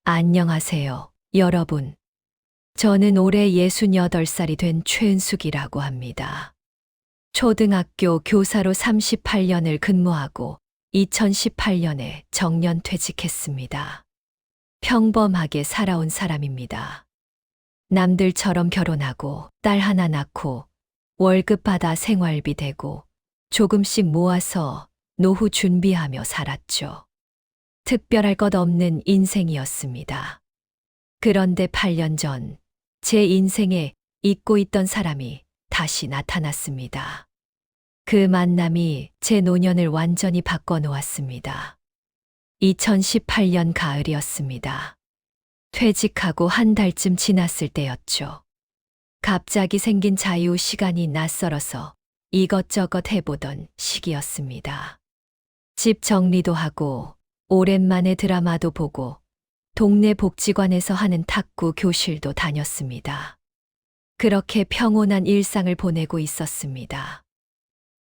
안녕하세요, 여러분. 저는 올해 68살이 된 최은숙이라고 합니다. 초등학교 교사로 38년을 근무하고 2018년에 정년 퇴직했습니다. 평범하게 살아온 사람입니다. 남들처럼 결혼하고 딸 하나 낳고 월급 받아 생활비 대고 조금씩 모아서 노후 준비하며 살았죠. 특별할 것 없는 인생이었습니다. 그런데 8년 전 제 인생에 잊고 있던 사람이 다시 나타났습니다. 그 만남이 제 노년을 완전히 바꿔놓았습니다. 2018년 가을이었습니다. 퇴직하고 한 달쯤 지났을 때였죠. 갑자기 생긴 자유 시간이 낯설어서 이것저것 해보던 시기였습니다. 집 정리도 하고 오랜만에 드라마도 보고 동네 복지관에서 하는 탁구 교실도 다녔습니다. 그렇게 평온한 일상을 보내고 있었습니다.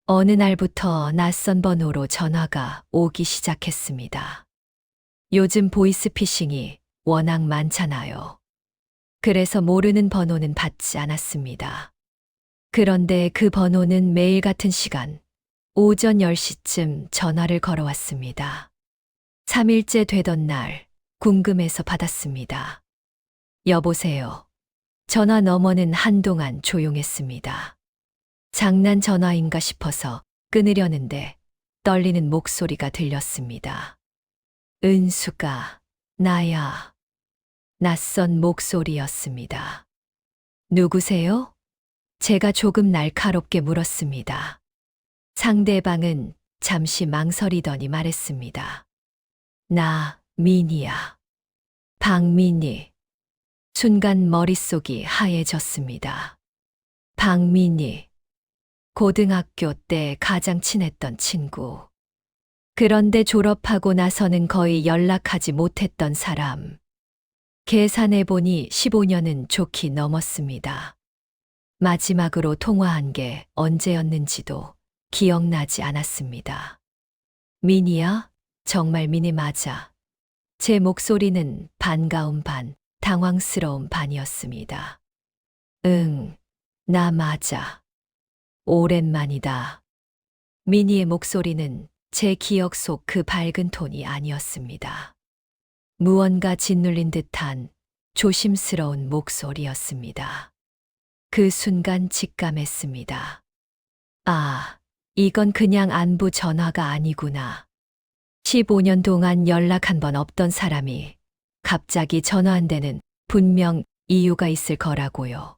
어느 날부터 낯선 번호로 전화가 오기 시작했습니다. 요즘 보이스피싱이 워낙 많잖아요. 그래서 모르는 번호는 받지 않았습니다. 그런데 그 번호는 매일 같은 시간, 오전 10시쯤 전화를 걸어왔습니다. 3일째 되던 날, 궁금해서 받았습니다. 여보세요. 전화 너머는 한동안 조용했습니다. 장난 전화인가 싶어서 끊으려는데 떨리는 목소리가 들렸습니다. 은수가, 나야. 낯선 목소리였습니다. 누구세요? 제가 조금 날카롭게 물었습니다. 상대방은 잠시 망설이더니 말했습니다. 나, 민희야. 박민희. 순간 머릿속이 하얘졌습니다. 박민희. 고등학교 때 가장 친했던 친구. 그런데 졸업하고 나서는 거의 연락하지 못했던 사람. 계산해보니 15년은 좋게 넘었습니다. 마지막으로 통화한 게 언제였는지도 기억나지 않았습니다. 민희야? 정말 민희 맞아. 제 목소리는 반가움 반, 당황스러움 반이었습니다. 응, 나 맞아. 오랜만이다. 민희의 목소리는 제 기억 속 그 밝은 톤이 아니었습니다. 무언가 짓눌린 듯한 조심스러운 목소리였습니다. 그 순간 직감했습니다. 아, 이건 그냥 안부 전화가 아니구나. 15년 동안 연락 한 번 없던 사람이 갑자기 전화 한 데는 분명 이유가 있을 거라고요.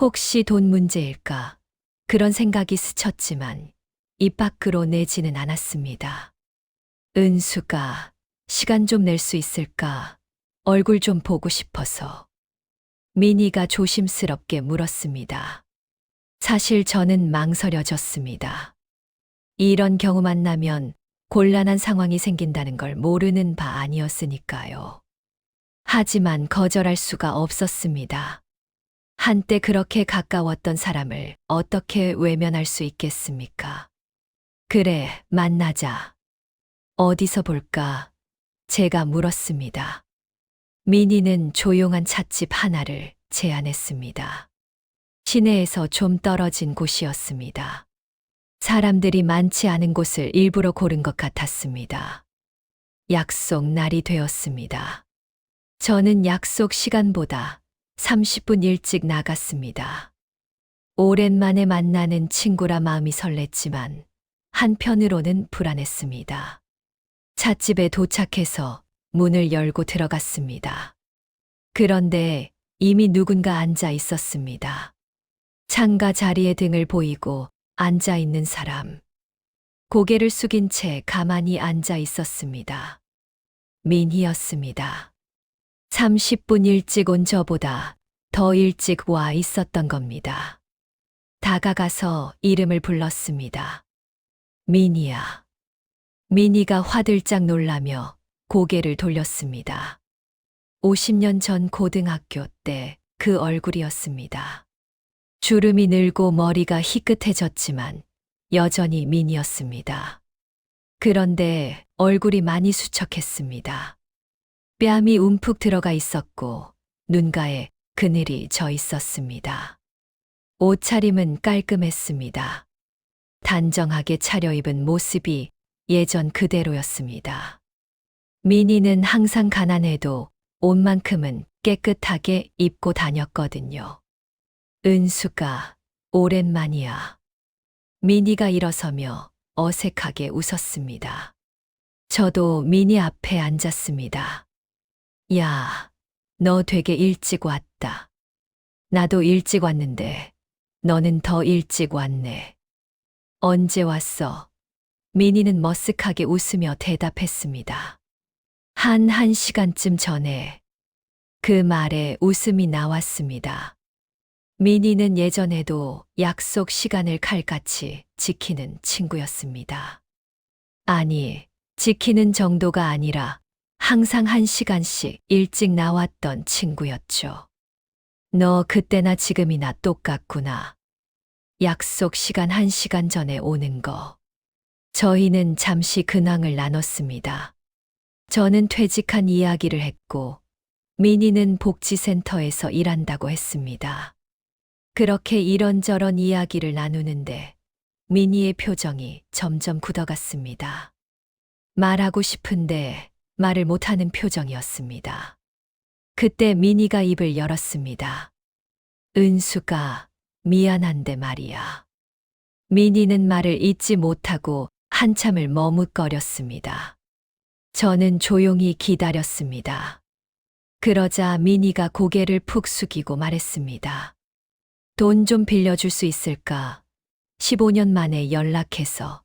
혹시 돈 문제일까? 그런 생각이 스쳤지만 입 밖으로 내지는 않았습니다. 은수가 시간 좀 낼 수 있을까? 얼굴 좀 보고 싶어서. 민희가 조심스럽게 물었습니다. 사실 저는 망설여졌습니다. 이런 경우 만나면 곤란한 상황이 생긴다는 걸 모르는 바 아니었으니까요. 하지만 거절할 수가 없었습니다. 한때 그렇게 가까웠던 사람을 어떻게 외면할 수 있겠습니까? 그래, 만나자. 어디서 볼까? 제가 물었습니다. 민희는 조용한 찻집 하나를 제안했습니다. 시내에서 좀 떨어진 곳이었습니다. 사람들이 많지 않은 곳을 일부러 고른 것 같았습니다. 약속 날이 되었습니다. 저는 약속 시간보다 30분 일찍 나갔습니다. 오랜만에 만나는 친구라 마음이 설렜지만 한편으로는 불안했습니다. 찻집에 도착해서 문을 열고 들어갔습니다. 그런데 이미 누군가 앉아 있었습니다. 창가 자리에 등을 보이고 앉아 있는 사람. 고개를 숙인 채 가만히 앉아 있었습니다. 민희였습니다. 30분 일찍 온 저보다 더 일찍 와 있었던 겁니다. 다가가서 이름을 불렀습니다. 민희야. 민희가 화들짝 놀라며 고개를 돌렸습니다. 50년 전 고등학교 때 그 얼굴이었습니다. 주름이 늘고 머리가 희끗해졌지만 여전히 민희였습니다. 그런데 얼굴이 많이 수척했습니다. 뺨이 움푹 들어가 있었고 눈가에 그늘이 져 있었습니다. 옷차림은 깔끔했습니다. 단정하게 차려입은 모습이 예전 그대로였습니다. 미니는 항상 가난해도 옷만큼은 깨끗하게 입고 다녔거든요. 은수가 오랜만이야. 미니가 일어서며 어색하게 웃었습니다. 저도 미니 앞에 앉았습니다. 야, 너 되게 일찍 왔다. 나도 일찍 왔는데 너는 더 일찍 왔네. 언제 왔어? 미니는 머쓱하게 웃으며 대답했습니다. 한 1시간쯤 전에. 그 말에 웃음이 나왔습니다. 미니는 예전에도 약속 시간을 칼같이 지키는 친구였습니다. 아니, 지키는 정도가 아니라 항상 1시간씩 일찍 나왔던 친구였죠. 너 그때나 지금이나 똑같구나. 약속 시간 1시간 전에 오는 거. 저희는 잠시 근황을 나눴습니다. 저는 퇴직한 이야기를 했고, 미니는 복지센터에서 일한다고 했습니다. 그렇게 이런저런 이야기를 나누는데, 미니의 표정이 점점 굳어갔습니다. 말하고 싶은데 말을 못하는 표정이었습니다. 그때 미니가 입을 열었습니다. 은수가 미안한데 말이야. 미니는 말을 잇지 못하고 한참을 머뭇거렸습니다. 저는 조용히 기다렸습니다. 그러자 미니가 고개를 푹 숙이고 말했습니다. 돈 좀 빌려줄 수 있을까? 15년 만에 연락해서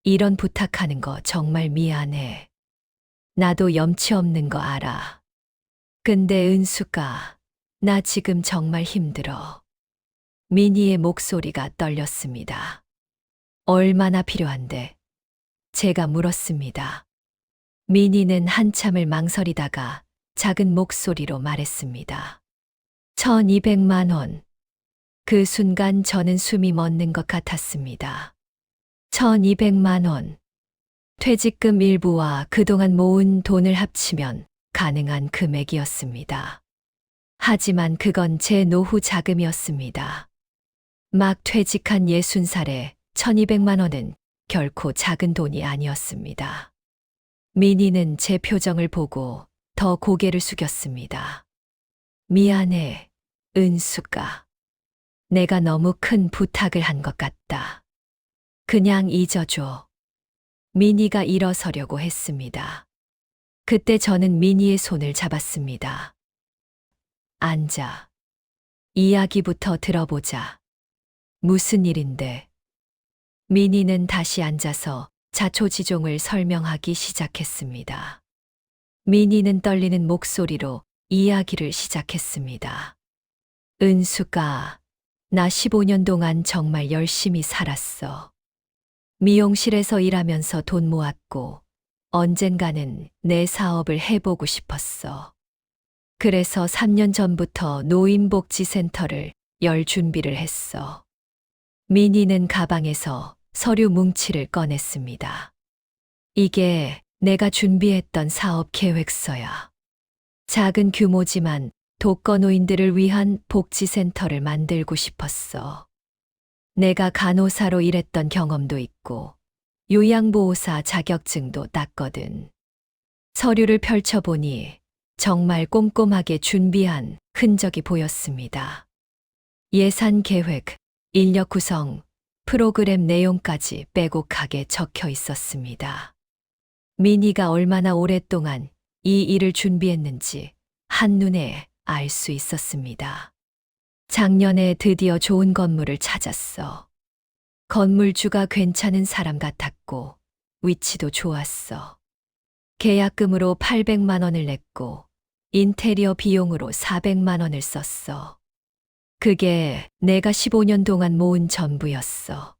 이런 부탁하는 거 정말 미안해. 나도 염치 없는 거 알아. 근데 은수가, 나 지금 정말 힘들어. 미니의 목소리가 떨렸습니다. 얼마나 필요한데? 제가 물었습니다. 미니는 한참을 망설이다가 작은 목소리로 말했습니다. 1200만 원. 그 순간 저는 숨이 멎는 것 같았습니다. 1200만 원. 퇴직금 일부와 그동안 모은 돈을 합치면 가능한 금액이었습니다. 하지만 그건 제 노후 자금이었습니다. 막 퇴직한 60살에 1200만 원은 결코 작은 돈이 아니었습니다. 미니는 제 표정을 보고 더 고개를 숙였습니다. 미안해, 은수가. 내가 너무 큰 부탁을 한 것 같다. 그냥 잊어줘. 미니가 일어서려고 했습니다. 그때 저는 미니의 손을 잡았습니다. 앉아. 이야기부터 들어보자. 무슨 일인데? 미니는 다시 앉아서 자초지종을 설명하기 시작했습니다. 미니는 떨리는 목소리로 이야기를 시작했습니다. 은수가, 나 15년 동안 정말 열심히 살았어. 미용실에서 일하면서 돈 모았고, 언젠가는 내 사업을 해보고 싶었어. 그래서 3년 전부터 노인복지센터를 열 준비를 했어. 미니는 가방에서 서류 뭉치를 꺼냈습니다. 이게 내가 준비했던 사업 계획서야. 작은 규모지만 독거노인들을 위한 복지센터를 만들고 싶었어. 내가 간호사로 일했던 경험도 있고 요양보호사 자격증도 땄거든. 서류를 펼쳐보니 정말 꼼꼼하게 준비한 흔적이 보였습니다. 예산 계획, 인력 구성, 프로그램 내용까지 빼곡하게 적혀 있었습니다. 미니가 얼마나 오랫동안 이 일을 준비했는지 한눈에 알 수 있었습니다. 작년에 드디어 좋은 건물을 찾았어. 건물주가 괜찮은 사람 같았고 위치도 좋았어. 계약금으로 800만 원을 냈고 인테리어 비용으로 400만 원을 썼어. 그게 내가 15년 동안 모은 전부였어.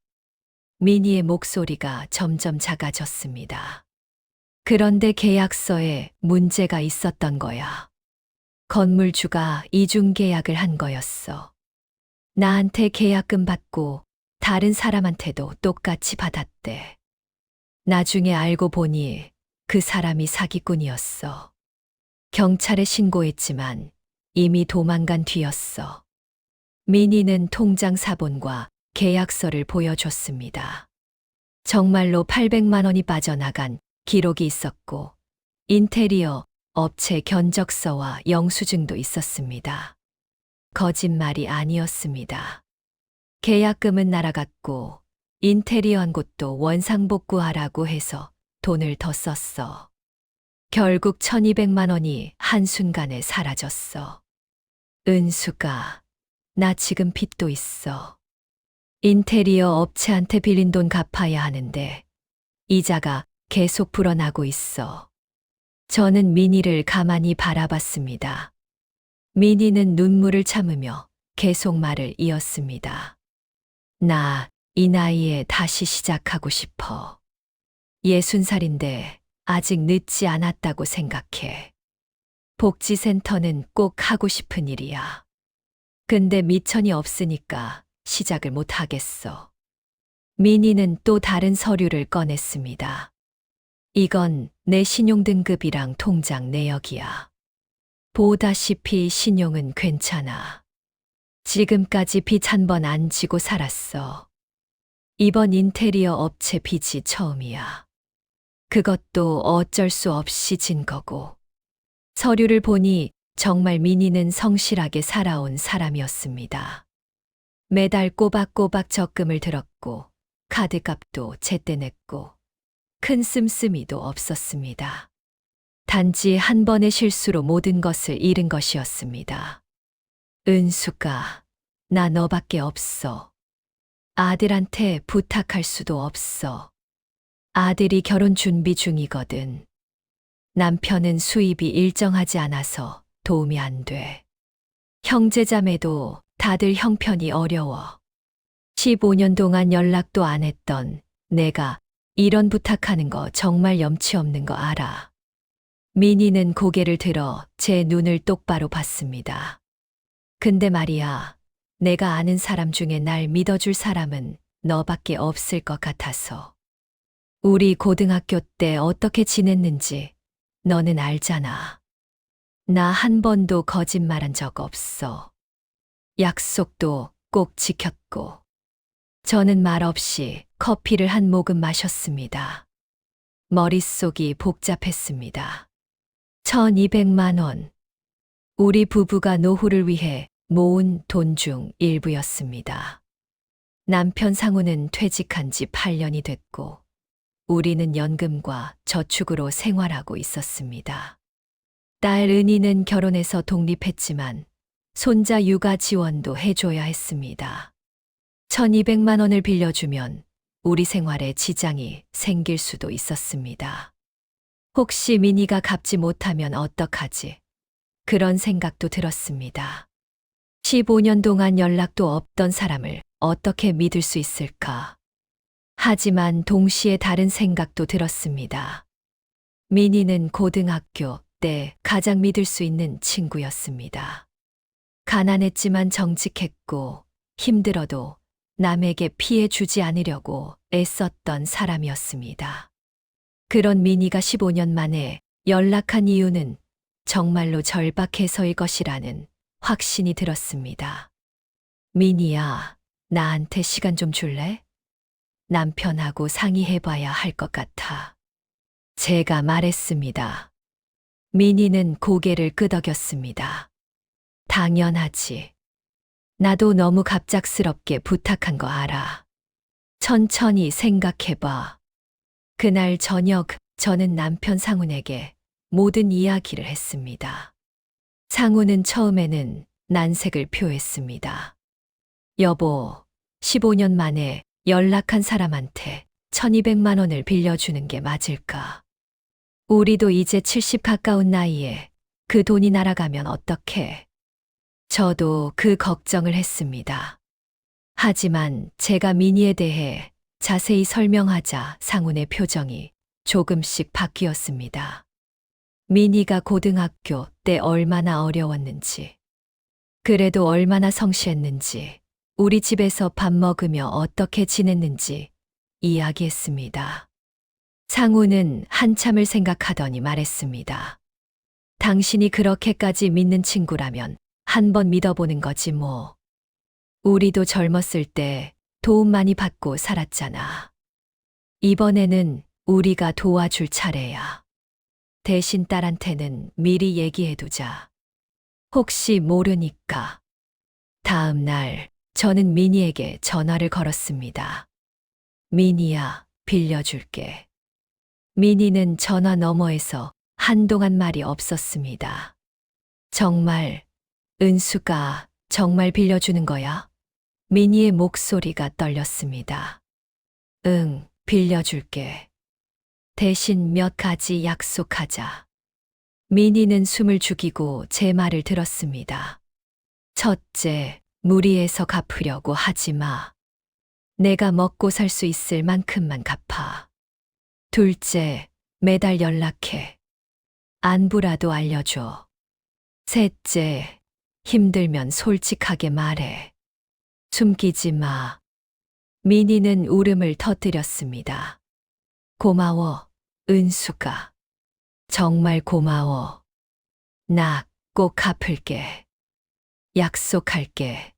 미니의 목소리가 점점 작아졌습니다. 그런데 계약서에 문제가 있었던 거야. 건물주가 이중계약을 한 거였어. 나한테 계약금 받고 다른 사람한테도 똑같이 받았대. 나중에 알고 보니 그 사람이 사기꾼이었어. 경찰에 신고했지만 이미 도망간 뒤였어. 민희는 통장 사본과 계약서를 보여줬습니다. 정말로 800만 원이 빠져나간 기록이 있었고 인테리어 업체 견적서와 영수증도 있었습니다. 거짓말이 아니었습니다. 계약금은 날아갔고 인테리어 한 곳도 원상복구하라고 해서 돈을 더 썼어. 결국 1200만 원이 한순간에 사라졌어. 은수가, 나 지금 빚도 있어. 인테리어 업체한테 빌린 돈 갚아야 하는데 이자가 계속 불어나고 있어. 저는 민희를 가만히 바라봤습니다. 민희는 눈물을 참으며 계속 말을 이었습니다. 나 이 나이에 다시 시작하고 싶어. 60살인데 아직 늦지 않았다고 생각해. 복지센터는 꼭 하고 싶은 일이야. 근데 미천이 없으니까 시작을 못 하겠어. 민희는 또 다른 서류를 꺼냈습니다. 이건 내 신용등급이랑 통장 내역이야. 보다시피 신용은 괜찮아. 지금까지 빚 한 번 안 지고 살았어. 이번 인테리어 업체 빚이 처음이야. 그것도 어쩔 수 없이 진 거고. 서류를 보니 정말 민희는 성실하게 살아온 사람이었습니다. 매달 꼬박꼬박 적금을 들었고 카드값도 제때 냈고 큰 씀씀이도 없었습니다. 단지 한 번의 실수로 모든 것을 잃은 것이었습니다. 은수가, 나 너밖에 없어. 아들한테 부탁할 수도 없어. 아들이 결혼 준비 중이거든. 남편은 수입이 일정하지 않아서 도움이 안 돼. 형제자매도 다들 형편이 어려워. 15년 동안 연락도 안 했던 내가 이런 부탁하는 거 정말 염치 없는 거 알아. 민희는 고개를 들어 제 눈을 똑바로 봤습니다. 근데 말이야, 내가 아는 사람 중에 날 믿어줄 사람은 너밖에 없을 것 같아서. 우리 고등학교 때 어떻게 지냈는지 너는 알잖아. 나 한 번도 거짓말한 적 없어. 약속도 꼭 지켰고. 저는 말없이 커피를 한 모금 마셨습니다. 머릿속이 복잡했습니다. 1200만 원. 우리 부부가 노후를 위해 모은 돈 중 일부였습니다. 남편 상우는 퇴직한 지 8년이 됐고 우리는 연금과 저축으로 생활하고 있었습니다. 딸 은희는 결혼해서 독립했지만 손자 육아 지원도 해줘야 했습니다. 1200만 원을 빌려주면 우리 생활에 지장이 생길 수도 있었습니다. 혹시 민희가 갚지 못하면 어떡하지? 그런 생각도 들었습니다. 15년 동안 연락도 없던 사람을 어떻게 믿을 수 있을까? 하지만 동시에 다른 생각도 들었습니다. 민희는 고등학교 때 가장 믿을 수 있는 친구였습니다. 가난했지만 정직했고 힘들어도 남에게 피해 주지 않으려고 애썼던 사람이었습니다. 그런 민희가 15년 만에 연락한 이유는 정말로 절박해서일 것이라는 확신이 들었습니다. 민희야, 나한테 시간 좀 줄래? 남편하고 상의해봐야 할 것 같아. 제가 말했습니다. 민희는 고개를 끄덕였습니다. 당연하지. 나도 너무 갑작스럽게 부탁한 거 알아. 천천히 생각해봐. 그날 저녁 저는 남편 상훈에게 모든 이야기를 했습니다. 상훈은 처음에는 난색을 표했습니다. 여보, 15년 만에 연락한 사람한테 1200만 원을 빌려주는 게 맞을까? 우리도 이제 70 가까운 나이에 그 돈이 날아가면 어떡해? 저도 그 걱정을 했습니다. 하지만 제가 민희에 대해 자세히 설명하자 상훈의 표정이 조금씩 바뀌었습니다. 민희가 고등학교 때 얼마나 어려웠는지, 그래도 얼마나 성실했는지, 우리 집에서 밥 먹으며 어떻게 지냈는지 이야기했습니다. 상훈은 한참을 생각하더니 말했습니다. 당신이 그렇게까지 믿는 친구라면 한번 믿어보는 거지 뭐. 우리도 젊었을 때 도움 많이 받고 살았잖아. 이번에는 우리가 도와줄 차례야. 대신 딸한테는 미리 얘기해두자. 혹시 모르니까. 다음 날 저는 미니에게 전화를 걸었습니다. 미니야, 빌려줄게. 미니는 전화 너머에서 한동안 말이 없었습니다. 정말, 은수가 정말 빌려주는 거야? 미니의 목소리가 떨렸습니다. 응, 빌려줄게. 대신 몇 가지 약속하자. 미니는 숨을 죽이고 제 말을 들었습니다. 첫째, 무리해서 갚으려고 하지 마. 내가 먹고 살 수 있을 만큼만 갚아. 둘째, 매달 연락해. 안부라도 알려줘. 셋째, 힘들면 솔직하게 말해. 숨기지 마. 미니는 울음을 터뜨렸습니다. 고마워, 은수가. 정말 고마워. 나 꼭 갚을게. 약속할게.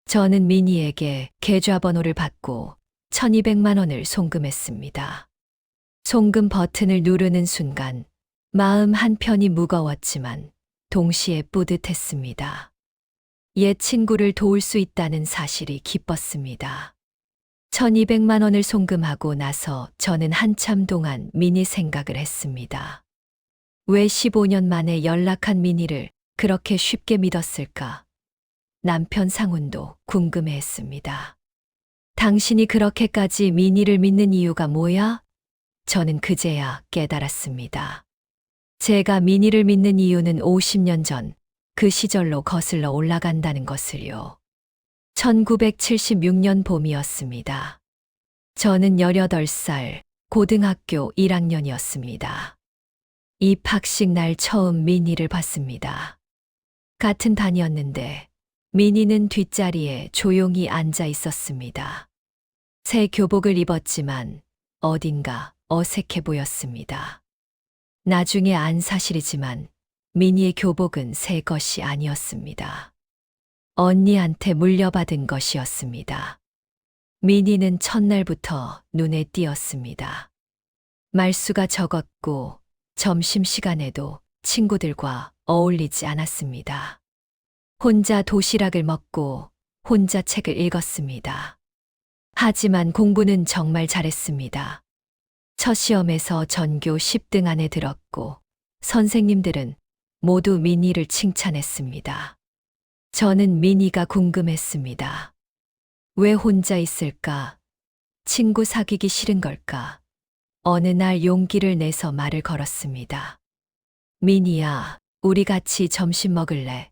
저는 미니에게 계좌번호를 받고 1200만 원을 송금했습니다. 송금 버튼을 누르는 순간 마음 한편이 무거웠지만 동시에 뿌듯했습니다. 옛 친구를 도울 수 있다는 사실이 기뻤습니다. 1200만 원을 송금하고 나서 저는 한참 동안 미니 생각을 했습니다. 왜 15년 만에 연락한 미니를 그렇게 쉽게 믿었을까? 남편 상훈도 궁금해했습니다. 당신이 그렇게까지 미니를 믿는 이유가 뭐야? 저는 그제야 깨달았습니다. 제가 미니를 믿는 이유는 50년 전 그 시절로 거슬러 올라간다는 것을요. 1976년 봄이었습니다. 저는 18살 고등학교 1학년이었습니다. 입학식 날 처음 미니를 봤습니다. 같은 반이었는데 미니는 뒷자리에 조용히 앉아 있었습니다. 새 교복을 입었지만 어딘가 어색해 보였습니다. 나중에 안 사실이지만 미니의 교복은 새 것이 아니었습니다. 언니한테 물려받은 것이었습니다. 미니는 첫날부터 눈에 띄었습니다. 말수가 적었고 점심시간에도 친구들과 어울리지 않았습니다. 혼자 도시락을 먹고 혼자 책을 읽었습니다. 하지만 공부는 정말 잘했습니다. 첫 시험에서 전교 10등 안에 들었고 선생님들은 모두 미니를 칭찬했습니다. 저는 미니가 궁금했습니다. 왜 혼자 있을까? 친구 사귀기 싫은 걸까? 어느 날 용기를 내서 말을 걸었습니다. 미니야, 우리 같이 점심 먹을래?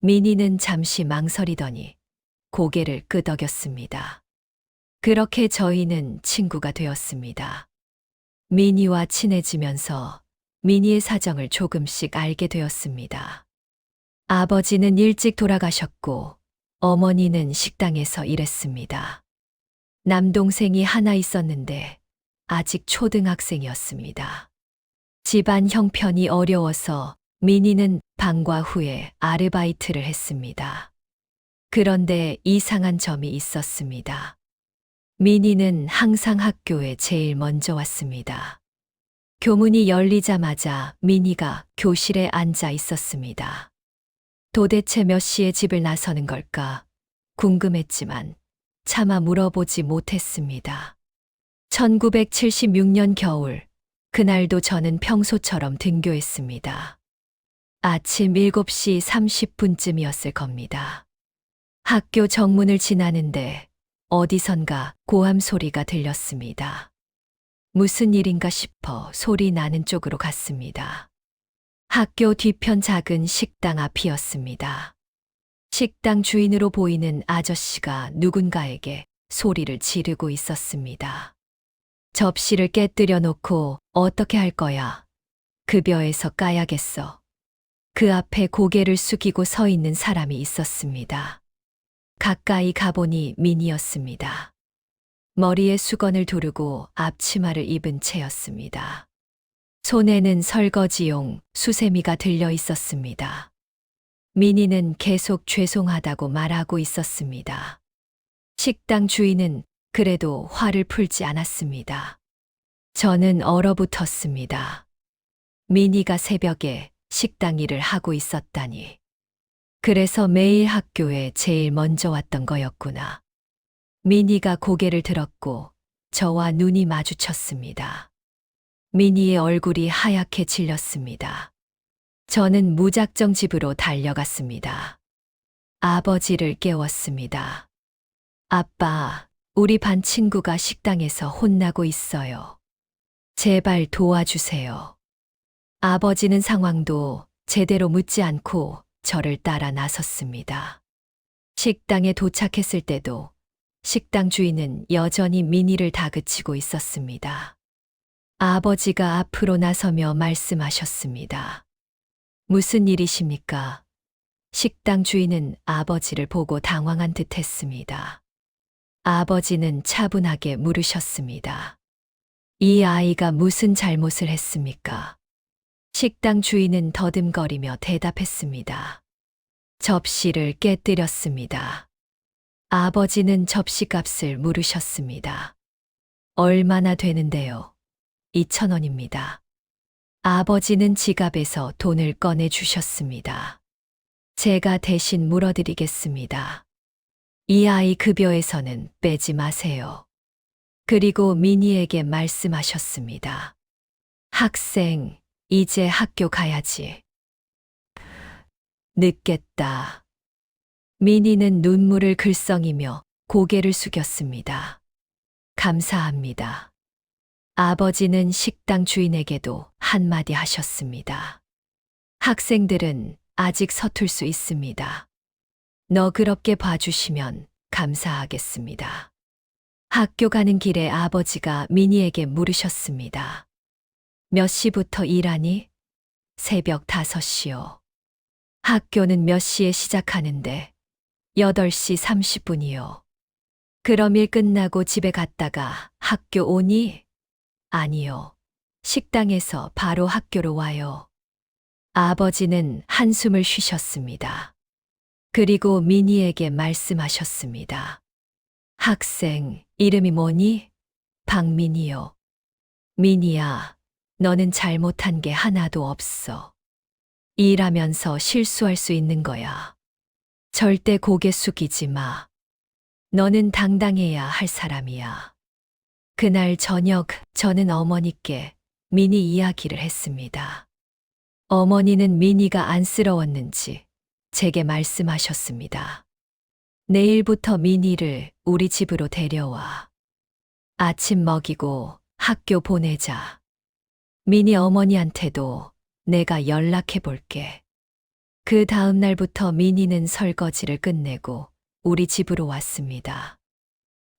미니는 잠시 망설이더니 고개를 끄덕였습니다. 그렇게 저희는 친구가 되었습니다. 미니와 친해지면서 미니의 사정을 조금씩 알게 되었습니다. 아버지는 일찍 돌아가셨고 어머니는 식당에서 일했습니다. 남동생이 하나 있었는데 아직 초등학생이었습니다. 집안 형편이 어려워서 미니는 방과 후에 아르바이트를 했습니다. 그런데 이상한 점이 있었습니다. 미니는 항상 학교에 제일 먼저 왔습니다. 교문이 열리자마자 미니가 교실에 앉아 있었습니다. 도대체 몇 시에 집을 나서는 걸까 궁금했지만 차마 물어보지 못했습니다. 1976년 겨울, 그날도 저는 평소처럼 등교했습니다. 아침 7시 30분쯤이었을 겁니다. 학교 정문을 지나는데 어디선가 고함 소리가 들렸습니다. 무슨 일인가 싶어 소리 나는 쪽으로 갔습니다. 학교 뒤편 작은 식당 앞이었습니다. 식당 주인으로 보이는 아저씨가 누군가에게 소리를 지르고 있었습니다. 접시를 깨뜨려 놓고 어떻게 할 거야? 급여에서 까야겠어. 그 앞에 고개를 숙이고 서 있는 사람이 있었습니다. 가까이 가보니 미니였습니다. 머리에 수건을 두르고 앞치마를 입은 채였습니다. 손에는 설거지용 수세미가 들려 있었습니다. 민희는 계속 죄송하다고 말하고 있었습니다. 식당 주인은 그래도 화를 풀지 않았습니다. 저는 얼어붙었습니다. 민희가 새벽에 식당 일을 하고 있었다니. 그래서 매일 학교에 제일 먼저 왔던 거였구나. 민희가 고개를 들었고 저와 눈이 마주쳤습니다. 민희의 얼굴이 하얗게 질렸습니다. 저는 무작정 집으로 달려갔습니다. 아버지를 깨웠습니다. 아빠, 우리 반 친구가 식당에서 혼나고 있어요. 제발 도와주세요. 아버지는 상황도 제대로 묻지 않고 저를 따라 나섰습니다. 식당에 도착했을 때도 식당 주인은 여전히 민희를 다그치고 있었습니다. 아버지가 앞으로 나서며 말씀하셨습니다. 무슨 일이십니까? 식당 주인은 아버지를 보고 당황한 듯 했습니다. 아버지는 차분하게 물으셨습니다. 이 아이가 무슨 잘못을 했습니까? 식당 주인은 더듬거리며 대답했습니다. 접시를 깨뜨렸습니다. 아버지는 접시값을 물으셨습니다. 얼마나 되는데요? 2,000원입니다. 아버지는 지갑에서 돈을 꺼내 주셨습니다. 제가 대신 물어드리겠습니다. 이 아이 급여에서는 빼지 마세요. 그리고 민희에게 말씀하셨습니다. 학생, 이제 학교 가야지. 늦겠다. 민희는 눈물을 글썽이며 고개를 숙였습니다. 감사합니다. 아버지는 식당 주인에게도 한마디 하셨습니다. 학생들은 아직 서툴 수 있습니다. 너그럽게 봐주시면 감사하겠습니다. 학교 가는 길에 아버지가 민희에게 물으셨습니다. 몇 시부터 일하니? 새벽 5시요. 학교는 몇 시에 시작하는데? 8시 30분이요. 그럼 일 끝나고 집에 갔다가 학교 오니? 아니요. 식당에서 바로 학교로 와요. 아버지는 한숨을 쉬셨습니다. 그리고 민희에게 말씀하셨습니다. 학생, 이름이 뭐니? 박민희요. 민희야, 너는 잘못한 게 하나도 없어. 일하면서 실수할 수 있는 거야. 절대 고개 숙이지 마. 너는 당당해야 할 사람이야. 그날 저녁 저는 어머니께 민희 이야기를 했습니다. 어머니는 민희가 안쓰러웠는지 제게 말씀하셨습니다. 내일부터 민희를 우리 집으로 데려와. 아침 먹이고 학교 보내자. 민희 어머니한테도 내가 연락해 볼게. 그 다음 날부터 민희는 설거지를 끝내고 우리 집으로 왔습니다.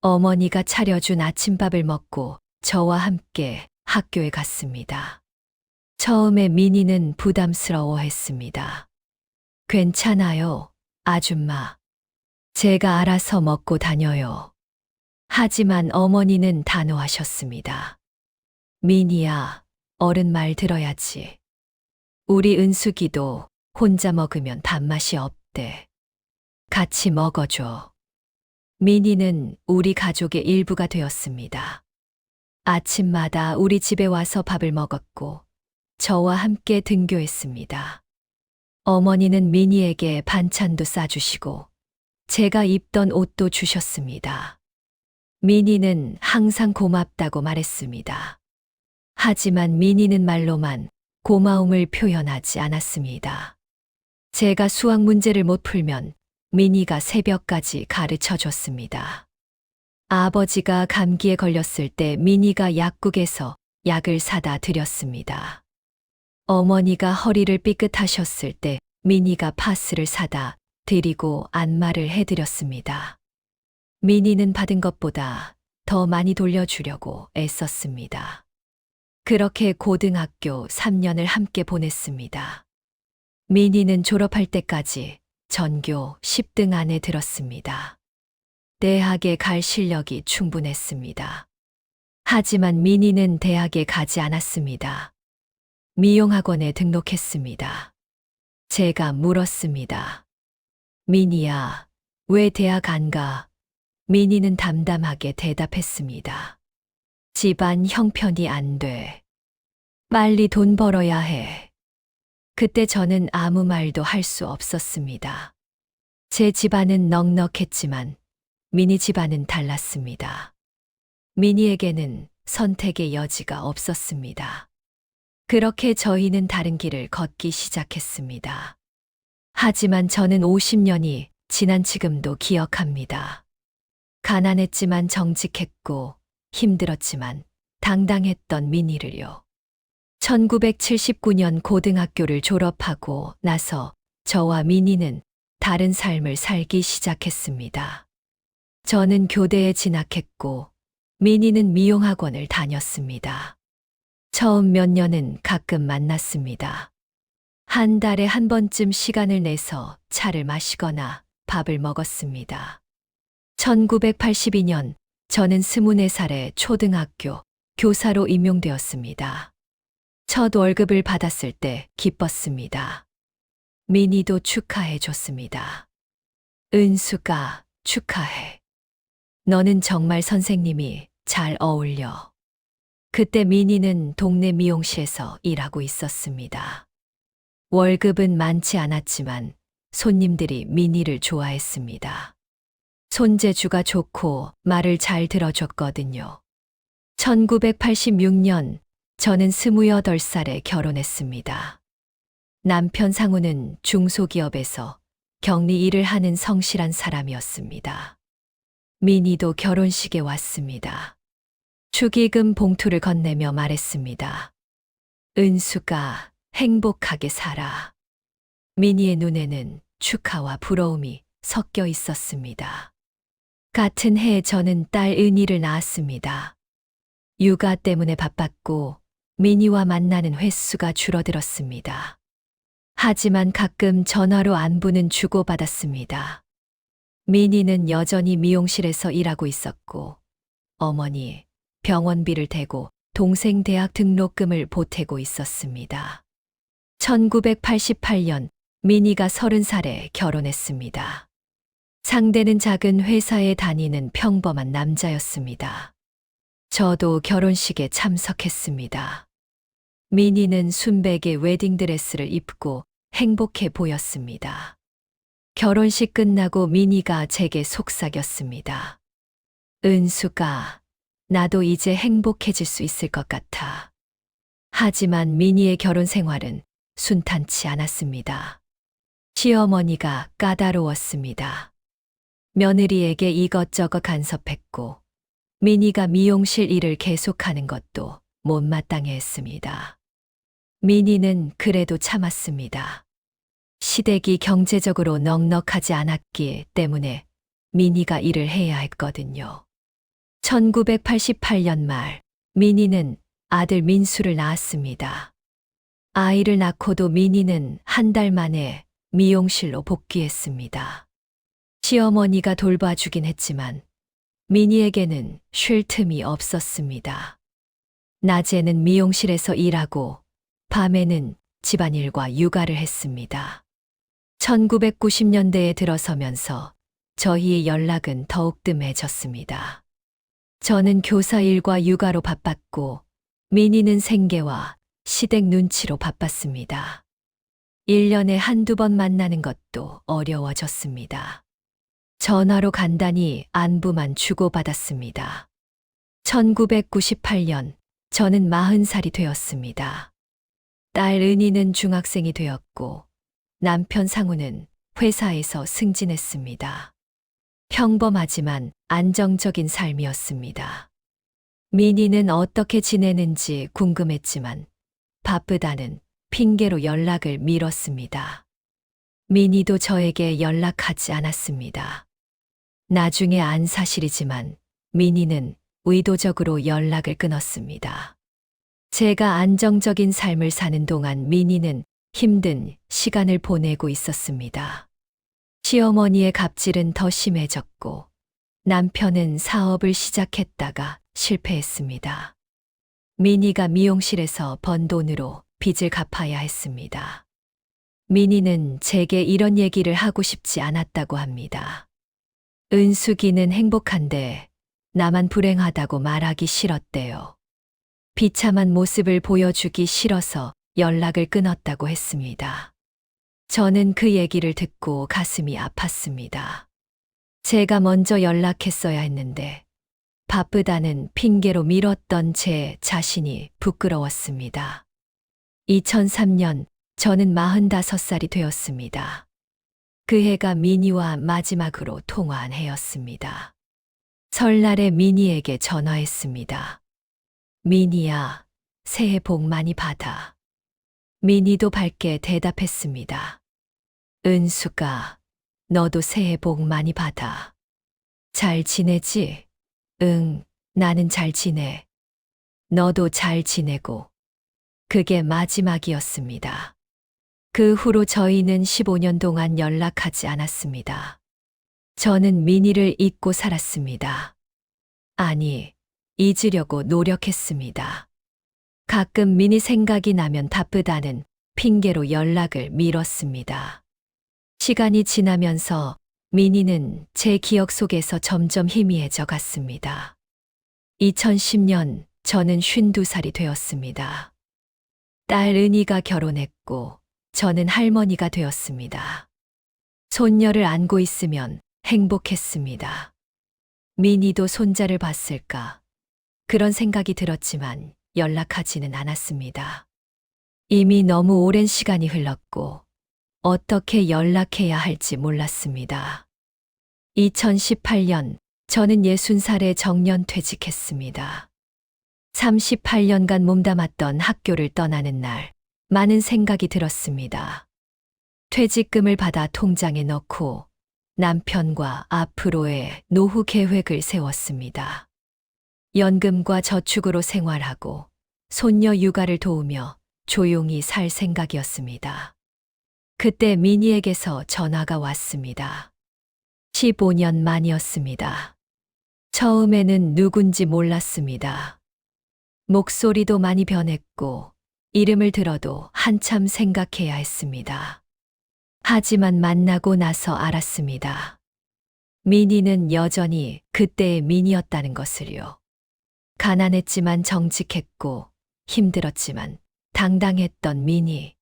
어머니가 차려준 아침밥을 먹고 저와 함께 학교에 갔습니다. 처음에 민희는 부담스러워했습니다. 괜찮아요, 아줌마. 제가 알아서 먹고 다녀요. 하지만 어머니는 단호하셨습니다. 민희야, 어른 말 들어야지. 우리 은숙이도 혼자 먹으면 밥맛이 없대. 같이 먹어줘. 민희는 우리 가족의 일부가 되었습니다. 아침마다 우리 집에 와서 밥을 먹었고 저와 함께 등교했습니다. 어머니는 민희에게 반찬도 싸주시고 제가 입던 옷도 주셨습니다. 민희는 항상 고맙다고 말했습니다. 하지만 민희는 말로만 고마움을 표현하지 않았습니다. 제가 수학 문제를 못 풀면 민희가 새벽까지 가르쳐 줬습니다. 아버지가 감기에 걸렸을 때 민희가 약국에서 약을 사다 드렸습니다. 어머니가 허리를 삐끗하셨을 때 민희가 파스를 사다 드리고 안마를 해드렸습니다. 민희는 받은 것보다 더 많이 돌려주려고 애썼습니다. 그렇게 고등학교 3년을 함께 보냈습니다. 민희는 졸업할 때까지 전교 10등 안에 들었습니다. 대학에 갈 실력이 충분했습니다. 하지만 민희는 대학에 가지 않았습니다. 미용학원에 등록했습니다. 제가 물었습니다. 미니야, 왜 대학 안 가? 미니는 담담하게 대답했습니다. 집안 형편이 안 돼. 빨리 돈 벌어야 해. 그때 저는 아무 말도 할 수 없었습니다. 제 집안은 넉넉했지만 미니 집안은 달랐습니다. 미니에게는 선택의 여지가 없었습니다. 그렇게 저희는 다른 길을 걷기 시작했습니다. 하지만 저는 50년이 지난 지금도 기억합니다. 가난했지만 정직했고 힘들었지만 당당했던 미니를요. 1979년 고등학교를 졸업하고 나서 저와 미니는 다른 삶을 살기 시작했습니다. 저는 교대에 진학했고 미니는 미용학원을 다녔습니다. 처음 몇 년은 가끔 만났습니다. 한 달에 한 번쯤 시간을 내서 차를 마시거나 밥을 먹었습니다. 1982년 저는 24살에 초등학교 교사로 임용되었습니다. 첫 월급을 받았을 때 기뻤습니다. 미니도 축하해 줬습니다. 은수가 축하해. 너는 정말 선생님이 잘 어울려. 그때 미니는 동네 미용실에서 일하고 있었습니다. 월급은 많지 않았지만 손님들이 미니를 좋아했습니다. 손재주가 좋고 말을 잘 들어줬거든요. 1986년 저는 28살에 결혼했습니다. 남편 상우는 중소기업에서 격리 일을 하는 성실한 사람이었습니다. 미니도 결혼식에 왔습니다. 축의금 봉투를 건네며 말했습니다. 은수가 행복하게 살아. 미니의 눈에는 축하와 부러움이 섞여 있었습니다. 같은 해에 저는 딸 은희를 낳았습니다. 육아 때문에 바빴고 미니와 만나는 횟수가 줄어들었습니다. 하지만 가끔 전화로 안부는 주고받았습니다. 미니는 여전히 미용실에서 일하고 있었고 어머니 병원비를 대고 동생 대학 등록금을 보태고 있었습니다. 1988년 미니가 30살에 결혼했습니다. 상대는 작은 회사에 다니는 평범한 남자였습니다. 저도 결혼식에 참석했습니다. 미니는 순백의 웨딩드레스를 입고 행복해 보였습니다. 결혼식 끝나고 미니가 제게 속삭였습니다. 은수가 나도 이제 행복해질 수 있을 것 같아. 하지만 미니의 결혼 생활은 순탄치 않았습니다. 시어머니가 까다로웠습니다. 며느리에게 이것저것 간섭했고 미니가 미용실 일을 계속하는 것도 못마땅해 했습니다. 미니는 그래도 참았습니다. 시댁이 경제적으로 넉넉하지 않았기 때문에 미니가 일을 해야 했거든요. 1988년 말 미니는 아들 민수를 낳았습니다. 아이를 낳고도 미니는 한 달 만에 미용실로 복귀했습니다. 시어머니가 돌봐주긴 했지만 미니에게는 쉴 틈이 없었습니다. 낮에는 미용실에서 일하고 밤에는 집안일과 육아를 했습니다. 1990년대에 들어서면서 저희의 연락은 더욱 뜸해졌습니다. 저는 교사 일과 육아로 바빴고 미니는 생계와 시댁 눈치로 바빴습니다. 1년에 한두 번 만나는 것도 어려워졌습니다. 전화로 간단히 안부만 주고받았습니다. 1998년 저는 40살이 되었습니다. 딸 은희는 중학생이 되었고 남편 상우는 회사에서 승진했습니다. 평범하지만 안정적인 삶이었습니다. 미니는 어떻게 지내는지 궁금했지만 바쁘다는 핑계로 연락을 미뤘습니다. 미니도 저에게 연락하지 않았습니다. 나중에 안 사실이지만 미니는 의도적으로 연락을 끊었습니다. 제가 안정적인 삶을 사는 동안 미니는 힘든 시간을 보내고 있었습니다. 시어머니의 갑질은 더 심해졌고 남편은 사업을 시작했다가 실패했습니다. 미니가 미용실에서 번 돈으로 빚을 갚아야 했습니다. 민희는 제게 이런 얘기를 하고 싶지 않았다고 합니다. 은숙이는 행복한데 나만 불행하다고 말하기 싫었대요. 비참한 모습을 보여주기 싫어서 연락을 끊었다고 했습니다. 저는 그 얘기를 듣고 가슴이 아팠습니다. 제가 먼저 연락했어야 했는데 바쁘다는 핑계로 미뤘던 제 자신이 부끄러웠습니다. 2003년 저는 45살이 되었습니다. 그 해가 민희와 마지막으로 통화한 해였습니다. 설날에 민희에게 전화했습니다. 민희야, 새해 복 많이 받아. 민희도 밝게 대답했습니다. 은수가, 너도 새해 복 많이 받아. 잘 지내지? 응, 나는 잘 지내. 너도 잘 지내고. 그게 마지막이었습니다. 그 후로 저희는 15년 동안 연락하지 않았습니다. 저는 민희를 잊고 살았습니다. 아니, 잊으려고 노력했습니다. 가끔 민희 생각이 나면 바쁘다는 핑계로 연락을 미뤘습니다. 시간이 지나면서 민희는 제 기억 속에서 점점 희미해져 갔습니다. 2010년 저는 52살이 되었습니다. 딸 은희가 결혼했고 저는 할머니가 되었습니다. 손녀를 안고 있으면 행복했습니다. 민희도 손자를 봤을까? 그런 생각이 들었지만 연락하지는 않았습니다. 이미 너무 오랜 시간이 흘렀고 어떻게 연락해야 할지 몰랐습니다. 2018년 저는 60살에 정년 퇴직했습니다. 38년간 몸담았던 학교를 떠나는 날, 많은 생각이 들었습니다. 퇴직금을 받아 통장에 넣고 남편과 앞으로의 노후 계획을 세웠습니다. 연금과 저축으로 생활하고 손녀 육아를 도우며 조용히 살 생각이었습니다. 그때 민희에게서 전화가 왔습니다. 15년 만이었습니다. 처음에는 누군지 몰랐습니다. 목소리도 많이 변했고 이름을 들어도 한참 생각해야 했습니다. 하지만 만나고 나서 알았습니다. 민희는 여전히 그때의 민희였다는 것을요. 가난했지만 정직했고 힘들었지만 당당했던 민희.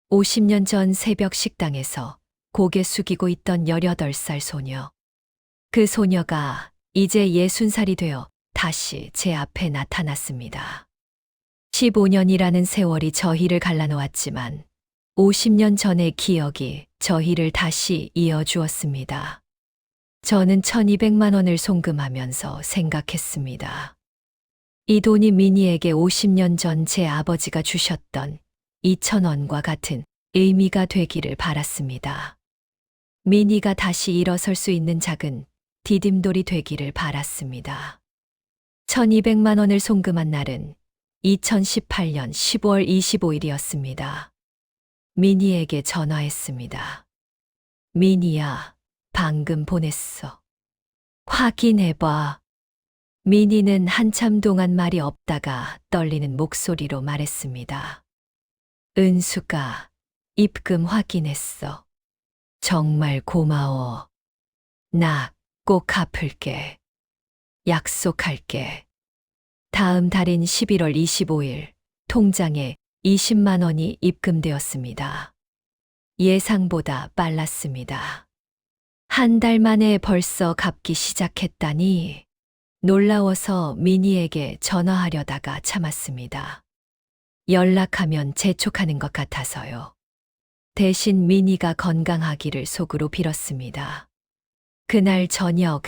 50년 전 새벽 식당에서 고개 숙이고 있던 18살 소녀. 그 소녀가 이제 60살이 되어 다시 제 앞에 나타났습니다. 15년이라는 세월이 저희를 갈라놓았지만 50년 전의 기억이 저희를 다시 이어주었습니다. 저는 1200만 원을 송금하면서 생각했습니다. 이 돈이 민희에게 50년 전 제 아버지가 주셨던 2000원과 같은 의미가 되기를 바랐습니다. 민희가 다시 일어설 수 있는 작은 디딤돌이 되기를 바랐습니다. 1200만 원을 송금한 날은 2018년 10월 25일이었습니다. 민희에게 전화했습니다. 민희야, 방금 보냈어. 확인해봐. 민희는 한참 동안 말이 없다가 떨리는 목소리로 말했습니다. 은수가 입금 확인했어. 정말 고마워. 나 꼭 갚을게. 약속할게. 다음 달인 11월 25일 통장에 20만 원이 입금되었습니다. 예상보다 빨랐습니다. 한 달 만에 벌써 갚기 시작했다니 놀라워서 민희에게 전화하려다가 참았습니다. 연락하면 재촉하는 것 같아서요. 대신 민희가 건강하기를 속으로 빌었습니다. 그날 저녁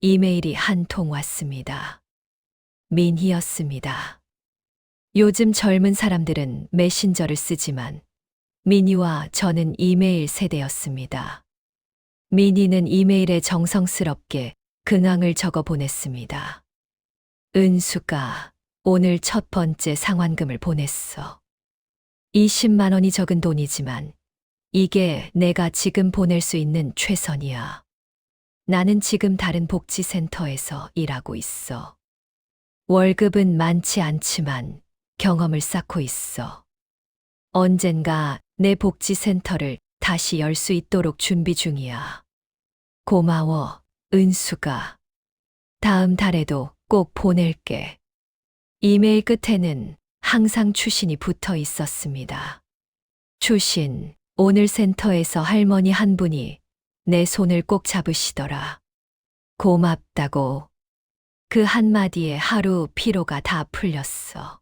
이메일이 한 통 왔습니다. 민희였습니다. 요즘 젊은 사람들은 메신저를 쓰지만 민희와 저는 이메일 세대였습니다. 민희는 이메일에 정성스럽게 근황을 적어 보냈습니다. 은수가 오늘 첫 번째 상환금을 보냈어. 20만 원이 적은 돈이지만 이게 내가 지금 보낼 수 있는 최선이야. 나는 지금 다른 복지센터에서 일하고 있어. 월급은 많지 않지만 경험을 쌓고 있어. 언젠가 내 복지센터를 다시 열 수 있도록 준비 중이야. 고마워, 은수가. 다음 달에도 꼭 보낼게. 이메일 끝에는 항상 추신이 붙어 있었습니다. 추신, 오늘 센터에서 할머니 한 분이 내 손을 꼭 잡으시더라. 고맙다고. 그 한마디에 하루 피로가 다 풀렸어.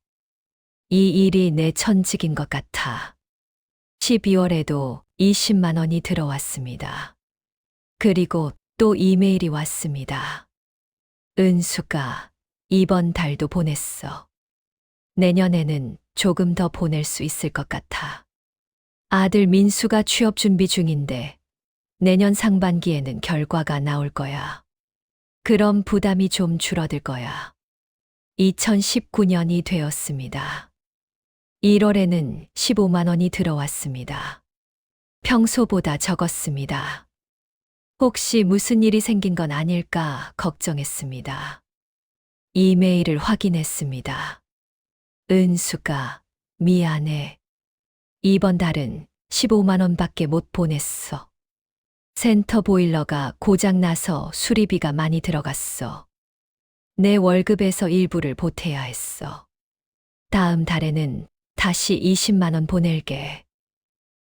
이 일이 내 천직인 것 같아. 12월에도 20만 원이 들어왔습니다. 그리고 또 이메일이 왔습니다. 은수가 이번 달도 보냈어. 내년에는 조금 더 보낼 수 있을 것 같아. 아들 민수가 취업 준비 중인데 내년 상반기에는 결과가 나올 거야. 그럼 부담이 좀 줄어들 거야. 2019년이 되었습니다. 1월에는 15만 원이 들어왔습니다. 평소보다 적었습니다. 혹시 무슨 일이 생긴 건 아닐까 걱정했습니다. 이메일을 확인했습니다. 은수가 미안해. 이번 달은 15만 원밖에 못 보냈어. 센터 보일러가 고장나서 수리비가 많이 들어갔어. 내 월급에서 일부를 보태야 했어. 다음 달에는 다시 20만 원 보낼게.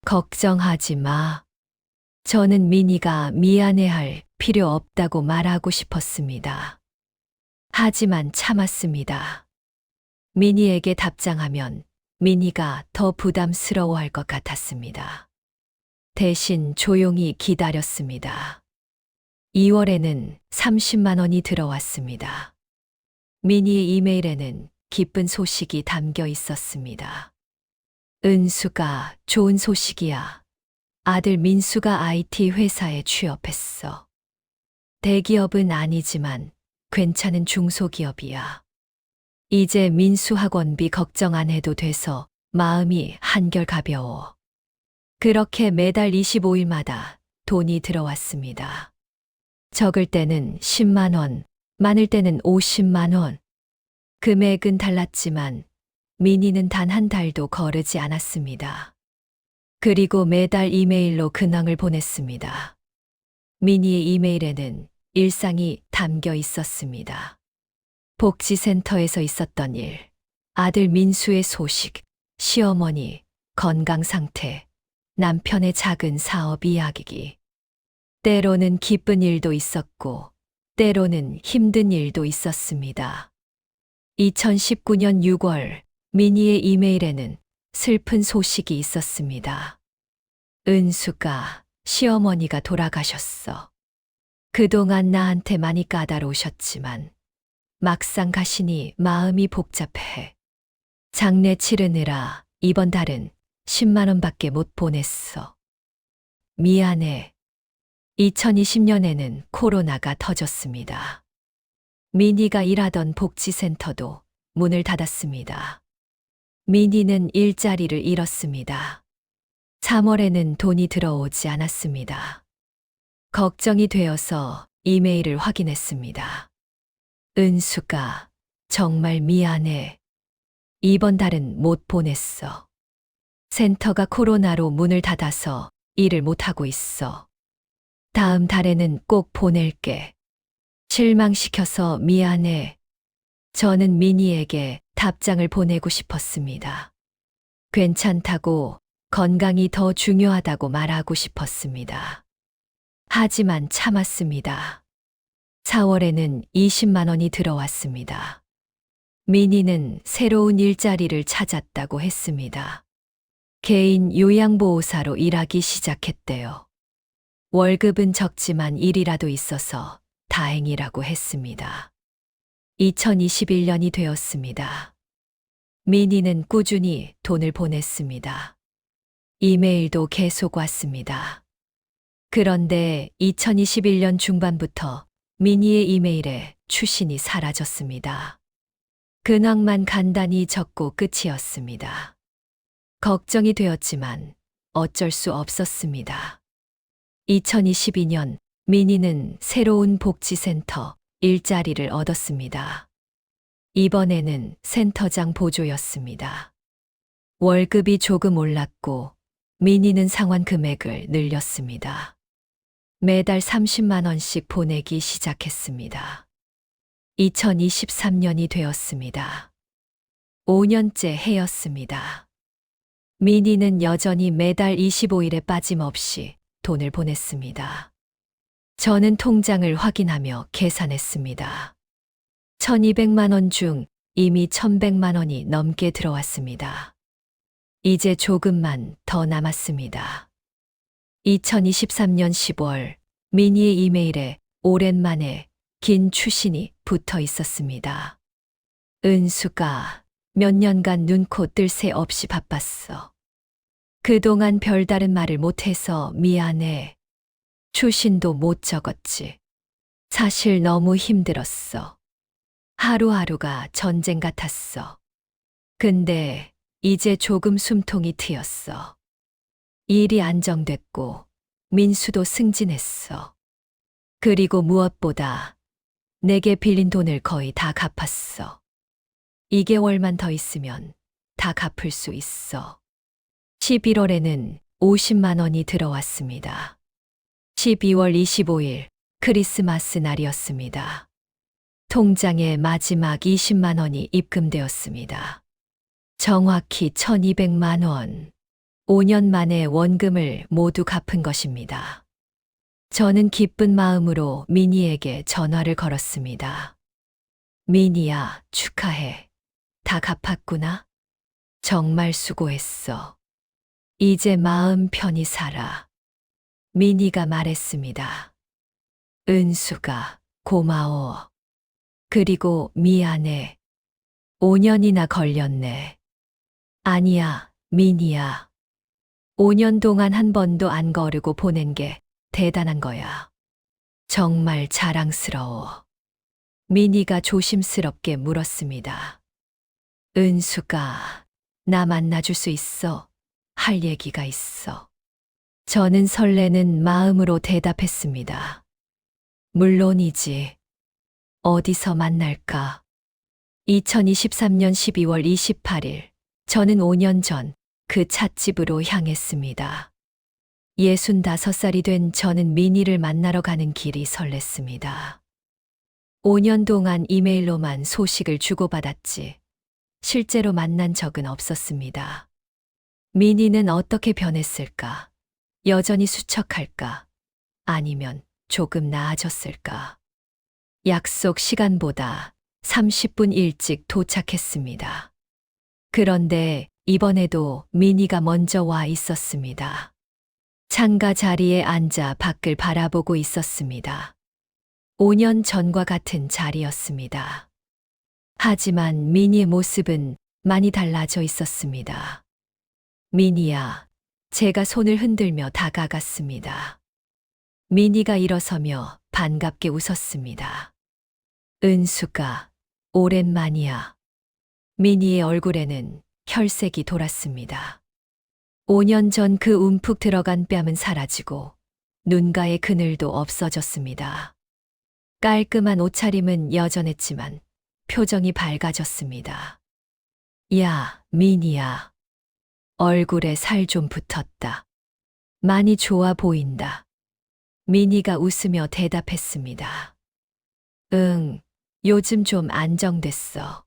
걱정하지 마. 저는 미니가 미안해할 필요 없다고 말하고 싶었습니다. 하지만 참았습니다. 미니에게 답장하면 미니가 더 부담스러워할 것 같았습니다. 대신 조용히 기다렸습니다. 2월에는 30만 원이 들어왔습니다. 미니의 이메일에는 기쁜 소식이 담겨 있었습니다. 은수가 좋은 소식이야. 아들 민수가 IT 회사에 취업했어. 대기업은 아니지만 괜찮은 중소기업이야. 이제 민수 학원비 걱정 안 해도 돼서 마음이 한결 가벼워. 그렇게 매달 25일마다 돈이 들어왔습니다. 적을 때는 10만 원, 많을 때는 50만 원. 금액은 달랐지만 미니는 단 한 달도 거르지 않았습니다. 그리고 매달 이메일로 근황을 보냈습니다. 미니의 이메일에는 일상이 담겨 있었습니다. 복지센터에서 있었던 일, 아들 민수의 소식, 시어머니, 건강 상태, 남편의 작은 사업 이야기. 때로는 기쁜 일도 있었고, 때로는 힘든 일도 있었습니다. 2019년 6월, 미니의 이메일에는 슬픈 소식이 있었습니다. 은수가 시어머니가 돌아가셨어. 그동안 나한테 많이 까다로우셨지만 막상 가시니 마음이 복잡해. 장례 치르느라 이번 달은 10만 원밖에 못 보냈어. 미안해. 2020년에는 코로나가 터졌습니다. 미니가 일하던 복지센터도 문을 닫았습니다. 미니는 일자리를 잃었습니다. 3월에는 돈이 들어오지 않았습니다. 걱정이 되어서 이메일을 확인했습니다. 은수가 정말 미안해. 이번 달은 못 보냈어. 센터가 코로나로 문을 닫아서 일을 못하고 있어. 다음 달에는 꼭 보낼게. 실망시켜서 미안해. 저는 미니에게 답장을 보내고 싶었습니다. 괜찮다고, 건강이 더 중요하다고 말하고 싶었습니다. 하지만 참았습니다. 4월에는 20만 원이 들어왔습니다. 미니는 새로운 일자리를 찾았다고 했습니다. 개인 요양보호사로 일하기 시작했대요. 월급은 적지만 일이라도 있어서 다행이라고 했습니다. 2021년이 되었습니다. 미니는 꾸준히 돈을 보냈습니다. 이메일도 계속 왔습니다. 그런데 2021년 중반부터 미니의 이메일에 추신이 사라졌습니다. 근황만 간단히 적고 끝이었습니다. 걱정이 되었지만 어쩔 수 없었습니다. 2022년 미니는 새로운 복지센터 일자리를 얻었습니다. 이번에는 센터장 보조였습니다. 월급이 조금 올랐고 미니는 상환 금액을 늘렸습니다. 매달 30만 원씩 보내기 시작했습니다. 2023년이 되었습니다. 5년째 해였습니다. 미니는 여전히 매달 25일에 빠짐없이 돈을 보냈습니다. 저는 통장을 확인하며 계산했습니다. 1200만 원 중 이미 1100만 원이 넘게 들어왔습니다. 이제 조금만 더 남았습니다. 2023년 10월 미니의 이메일에 오랜만에 긴 추신이 붙어 있었습니다. 은수가 몇 년간 눈코 뜰 새 없이 바빴어. 그동안 별다른 말을 못해서 미안해. 추신도 못 적었지. 사실 너무 힘들었어. 하루하루가 전쟁 같았어. 근데 이제 조금 숨통이 트였어. 일이 안정됐고 민수도 승진했어. 그리고 무엇보다 내게 빌린 돈을 거의 다 갚았어. 2개월만 더 있으면 다 갚을 수 있어. 11월에는 50만 원이 들어왔습니다. 12월 25일 크리스마스 날이었습니다. 통장에 마지막 20만 원이 입금되었습니다. 정확히 1200만 원. 5년 만에 원금을 모두 갚은 것입니다. 저는 기쁜 마음으로 미니에게 전화를 걸었습니다. 미니야, 축하해. 다 갚았구나. 정말 수고했어. 이제 마음 편히 살아. 미니가 말했습니다. 은수가 고마워. 그리고 미안해. 5년이나 걸렸네. 아니야, 미니야. 5년 동안 한 번도 안 거르고 보낸 게 대단한 거야. 정말 자랑스러워. 미니가 조심스럽게 물었습니다. 은수가 나 만나줄 수 있어? 할 얘기가 있어. 저는 설레는 마음으로 대답했습니다. 물론이지. 어디서 만날까? 2023년 12월 28일, 저는 5년 전 그 찻집으로 향했습니다. 65살이 된 저는 미니를 만나러 가는 길이 설렜습니다. 5년 동안 이메일로만 소식을 주고받았지, 실제로 만난 적은 없었습니다. 미니는 어떻게 변했을까? 여전히 수척할까? 아니면 조금 나아졌을까? 약속 시간보다 30분 일찍 도착했습니다. 그런데 이번에도 미니가 먼저 와 있었습니다. 창가 자리에 앉아 밖을 바라보고 있었습니다. 5년 전과 같은 자리였습니다. 하지만 미니의 모습은 많이 달라져 있었습니다. 미니야, 제가 손을 흔들며 다가갔습니다. 미니가 일어서며 반갑게 웃었습니다. 은수가, 오랜만이야. 미니의 얼굴에는 혈색이 돌았습니다. 5년 전 그 움푹 들어간 뺨은 사라지고 눈가의 그늘도 없어졌습니다. 깔끔한 옷차림은 여전했지만 표정이 밝아졌습니다. 야, 미니야. 얼굴에 살 좀 붙었다. 많이 좋아 보인다. 미니가 웃으며 대답했습니다. 응, 요즘 좀 안정됐어.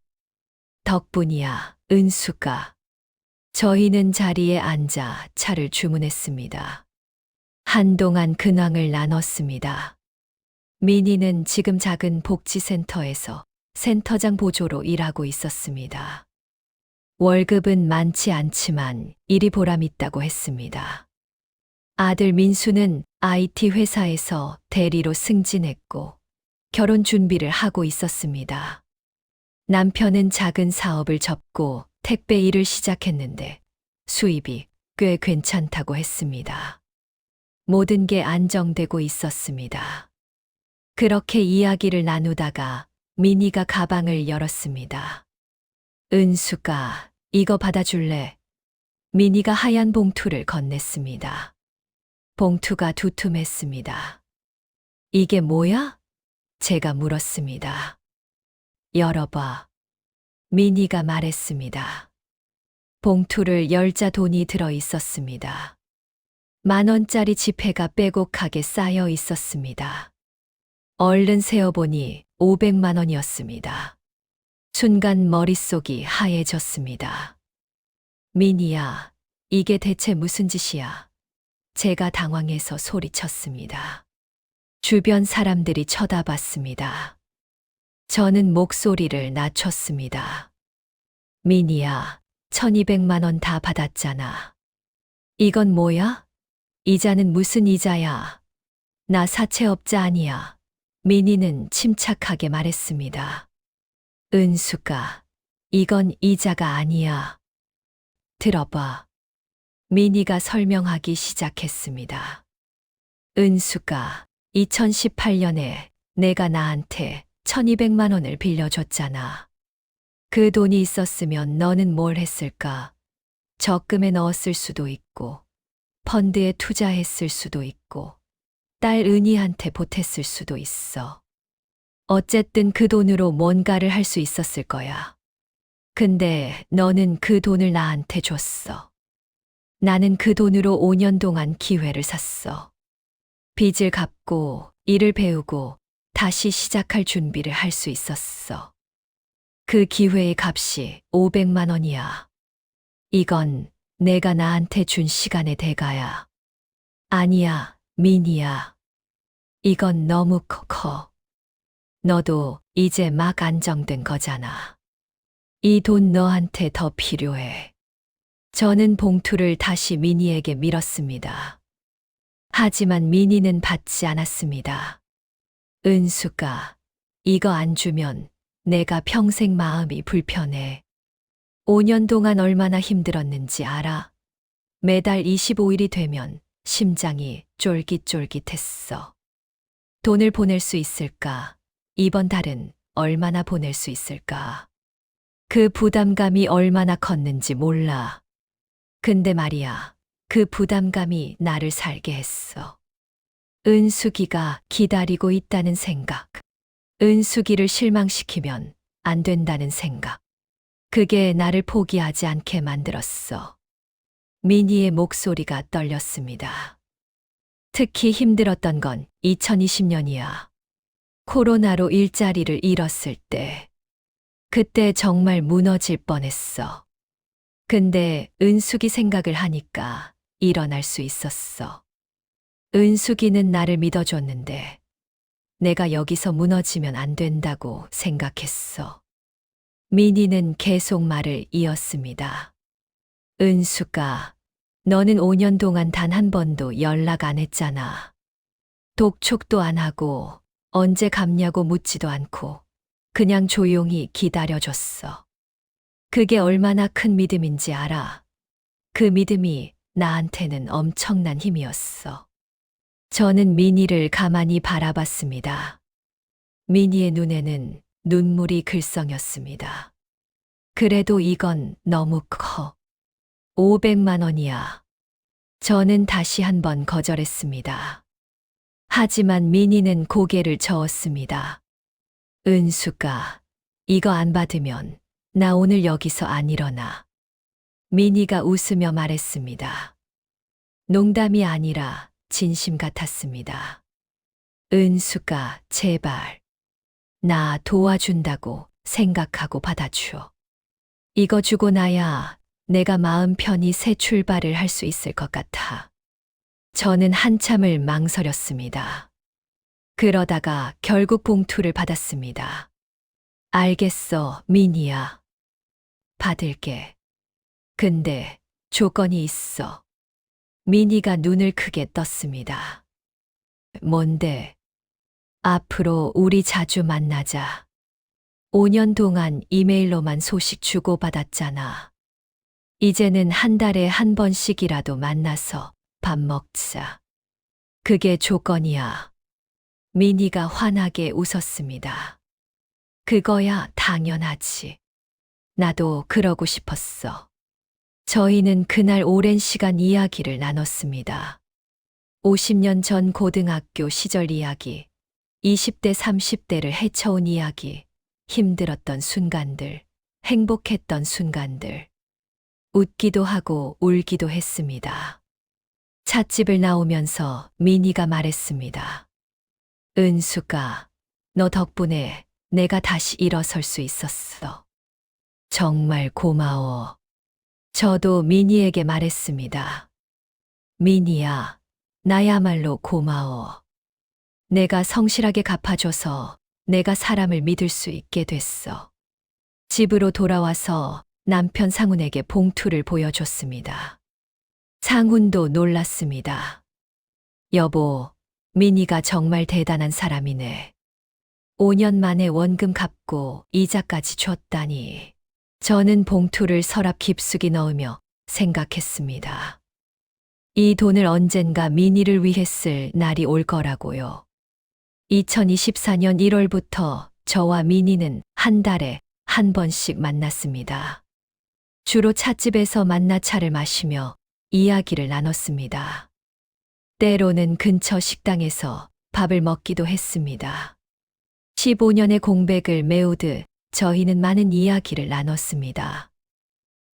덕분이야, 은수가. 저희는 자리에 앉아 차를 주문했습니다. 한동안 근황을 나눴습니다. 미니는 지금 작은 복지센터에서 센터장 보조로 일하고 있었습니다. 월급은 많지 않지만 일이 보람있다고 했습니다. 아들 민수는 IT 회사에서 대리로 승진했고 결혼 준비를 하고 있었습니다. 남편은 작은 사업을 접고 택배 일을 시작했는데 수입이 꽤 괜찮다고 했습니다. 모든 게 안정되고 있었습니다. 그렇게 이야기를 나누다가 미니가 가방을 열었습니다. 은수가 이거 받아줄래? 미니가 하얀 봉투를 건넸습니다. 봉투가 두툼했습니다. 이게 뭐야? 제가 물었습니다. 열어봐. 미니가 말했습니다. 봉투를 열자 돈이 들어 있었습니다. 10,000원짜리 지폐가 빼곡하게 쌓여 있었습니다. 얼른 세어보니 500만 원이었습니다. 순간 머릿속이 하얘졌습니다. 민희야, 이게 대체 무슨 짓이야? 제가 당황해서 소리쳤습니다. 주변 사람들이 쳐다봤습니다. 저는 목소리를 낮췄습니다. 민희야, 1,200만 원 다 받았잖아. 이건 뭐야? 이자는 무슨 이자야? 나 사채업자 아니야. 민희는 침착하게 말했습니다. 은수가, 이건 이자가 아니야. 들어봐. 민희가 설명하기 시작했습니다. 은수가 2018년에 내가 나한테 1,200만 원을 빌려줬잖아. 그 돈이 있었으면 너는 뭘 했을까? 적금에 넣었을 수도 있고, 펀드에 투자했을 수도 있고, 딸 은희한테 보탰을 수도 있어. 어쨌든 그 돈으로 뭔가를 할 수 있었을 거야. 근데 너는 그 돈을 나한테 줬어. 나는 그 돈으로 5년 동안 기회를 샀어. 빚을 갚고 일을 배우고 다시 시작할 준비를 할 수 있었어. 그 기회의 값이 500만 원이야. 이건 내가 나한테 준 시간의 대가야. 아니야, 민희야. 이건 너무 커. 너도 이제 막 안정된 거잖아. 이 돈 너한테 더 필요해. 저는 봉투를 다시 민희에게 밀었습니다. 하지만 민희는 받지 않았습니다. 은수가, 이거 안 주면 내가 평생 마음이 불편해. 5년 동안 얼마나 힘들었는지 알아? 매달 25일이 되면 심장이 쫄깃쫄깃했어. 돈을 보낼 수 있을까? 이번 달은 얼마나 보낼 수 있을까? 그 부담감이 얼마나 컸는지 몰라. 근데 말이야, 그 부담감이 나를 살게 했어. 은숙이가 기다리고 있다는 생각. 은숙이를 실망시키면 안 된다는 생각. 그게 나를 포기하지 않게 만들었어. 민희의 목소리가 떨렸습니다. 특히 힘들었던 건 2020년이야. 코로나로 일자리를 잃었을 때. 그때 정말 무너질 뻔했어. 근데 은숙이 생각을 하니까 일어날 수 있었어. 은숙이는 나를 믿어줬는데 내가 여기서 무너지면 안 된다고 생각했어. 민희는 계속 말을 이었습니다. 은숙아, 너는 5년 동안 단 한 번도 연락 안 했잖아. 독촉도 안 하고 언제 갚냐고 묻지도 않고 그냥 조용히 기다려줬어. 그게 얼마나 큰 믿음인지 알아. 그 믿음이 나한테는 엄청난 힘이었어. 저는 민희를 가만히 바라봤습니다. 민희의 눈에는 눈물이 글썽였습니다. 그래도 이건 너무 커. 500만 원이야. 저는 다시 한번 거절했습니다. 하지만 민희는 고개를 저었습니다. 은수가, 이거 안 받으면 나 오늘 여기서 안 일어나. 민희가 웃으며 말했습니다. 농담이 아니라 진심 같았습니다. 은수가, 제발. 나 도와준다고 생각하고 받아줘. 이거 주고 나야 내가 마음 편히 새 출발을 할 수 있을 것 같아. 저는 한참을 망설였습니다. 그러다가 결국 봉투를 받았습니다. 알겠어, 민희야. 받을게. 근데 조건이 있어. 민희가 눈을 크게 떴습니다. 뭔데? 앞으로 우리 자주 만나자. 5년 동안 이메일로만 소식 주고받았잖아. 이제는 한 달에 한 번씩이라도 만나서 밥 먹자. 그게 조건이야. 민희가 환하게 웃었습니다. 그거야 당연하지. 나도 그러고 싶었어. 저희는 그날 오랜 시간 이야기를 나눴습니다. 50년 전 고등학교 시절 이야기, 20대, 30대를 헤쳐온 이야기, 힘들었던 순간들, 행복했던 순간들. 웃기도 하고 울기도 했습니다. 찻집을 나오면서 미니가 말했습니다. 은수가, 너 덕분에 내가 다시 일어설 수 있었어. 정말 고마워. 저도 미니에게 말했습니다. 미니야, 나야말로 고마워. 내가 성실하게 갚아줘서 내가 사람을 믿을 수 있게 됐어. 집으로 돌아와서 남편 상훈에게 봉투를 보여줬습니다. 상훈도 놀랐습니다. 여보, 미니가 정말 대단한 사람이네. 5년 만에 원금 갚고 이자까지 줬다니. 저는 봉투를 서랍 깊숙이 넣으며 생각했습니다. 이 돈을 언젠가 미니를 위해 쓸 날이 올 거라고요. 2024년 1월부터 저와 미니는 한 달에 한 번씩 만났습니다. 주로 찻집에서 만나 차를 마시며 이야기를 나눴습니다. 때로는 근처 식당에서 밥을 먹기도 했습니다. 15년의 공백을 메우듯 저희는 많은 이야기를 나눴습니다.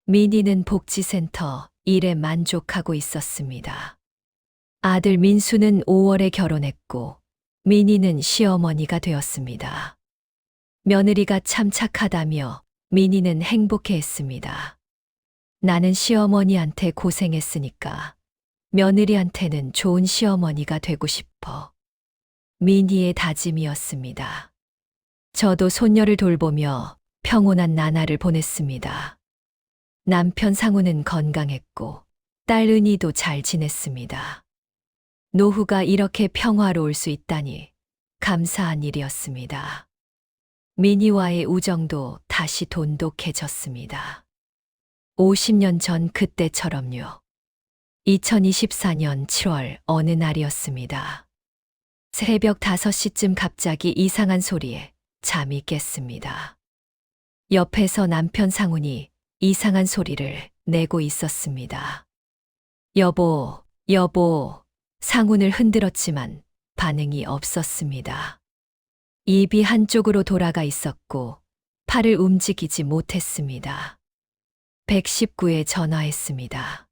미니는 복지센터 일에 만족하고 있었습니다. 아들 민수는 5월에 결혼했고 미니는 시어머니가 되었습니다. 며느리가 참 착하다며 미니는 행복해했습니다. 나는 시어머니한테 고생했으니까 며느리한테는 좋은 시어머니가 되고 싶어. 미니의 다짐이었습니다. 저도 손녀를 돌보며 평온한 나날을 보냈습니다. 남편 상우는 건강했고 딸 은희도 잘 지냈습니다. 노후가 이렇게 평화로울 수 있다니 감사한 일이었습니다. 미니와의 우정도 다시 돈독해졌습니다. 50년 전 그때처럼요. 2024년 7월 어느 날이었습니다. 새벽 5시쯤 갑자기 이상한 소리에 잠이 깼습니다. 옆에서 남편 상훈이 이상한 소리를 내고 있었습니다. 여보, 여보, 상훈을 흔들었지만 반응이 없었습니다. 입이 한쪽으로 돌아가 있었고 팔을 움직이지 못했습니다. 119에 전화했습니다.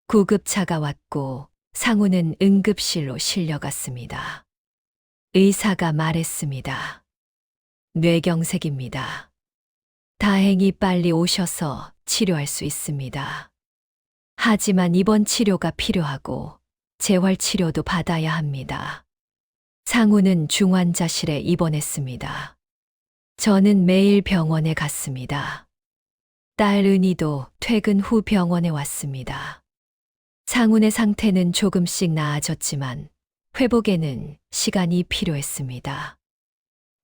구급차가 왔고 상훈은 응급실로 실려갔습니다. 의사가 말했습니다. 뇌경색입니다. 다행히 빨리 오셔서 치료할 수 있습니다. 하지만 입원 치료가 필요하고 재활 치료도 받아야 합니다. 상훈은 중환자실에 입원했습니다. 저는 매일 병원에 갔습니다. 딸 은희도 퇴근 후 병원에 왔습니다. 상훈의 상태는 조금씩 나아졌지만 회복에는 시간이 필요했습니다.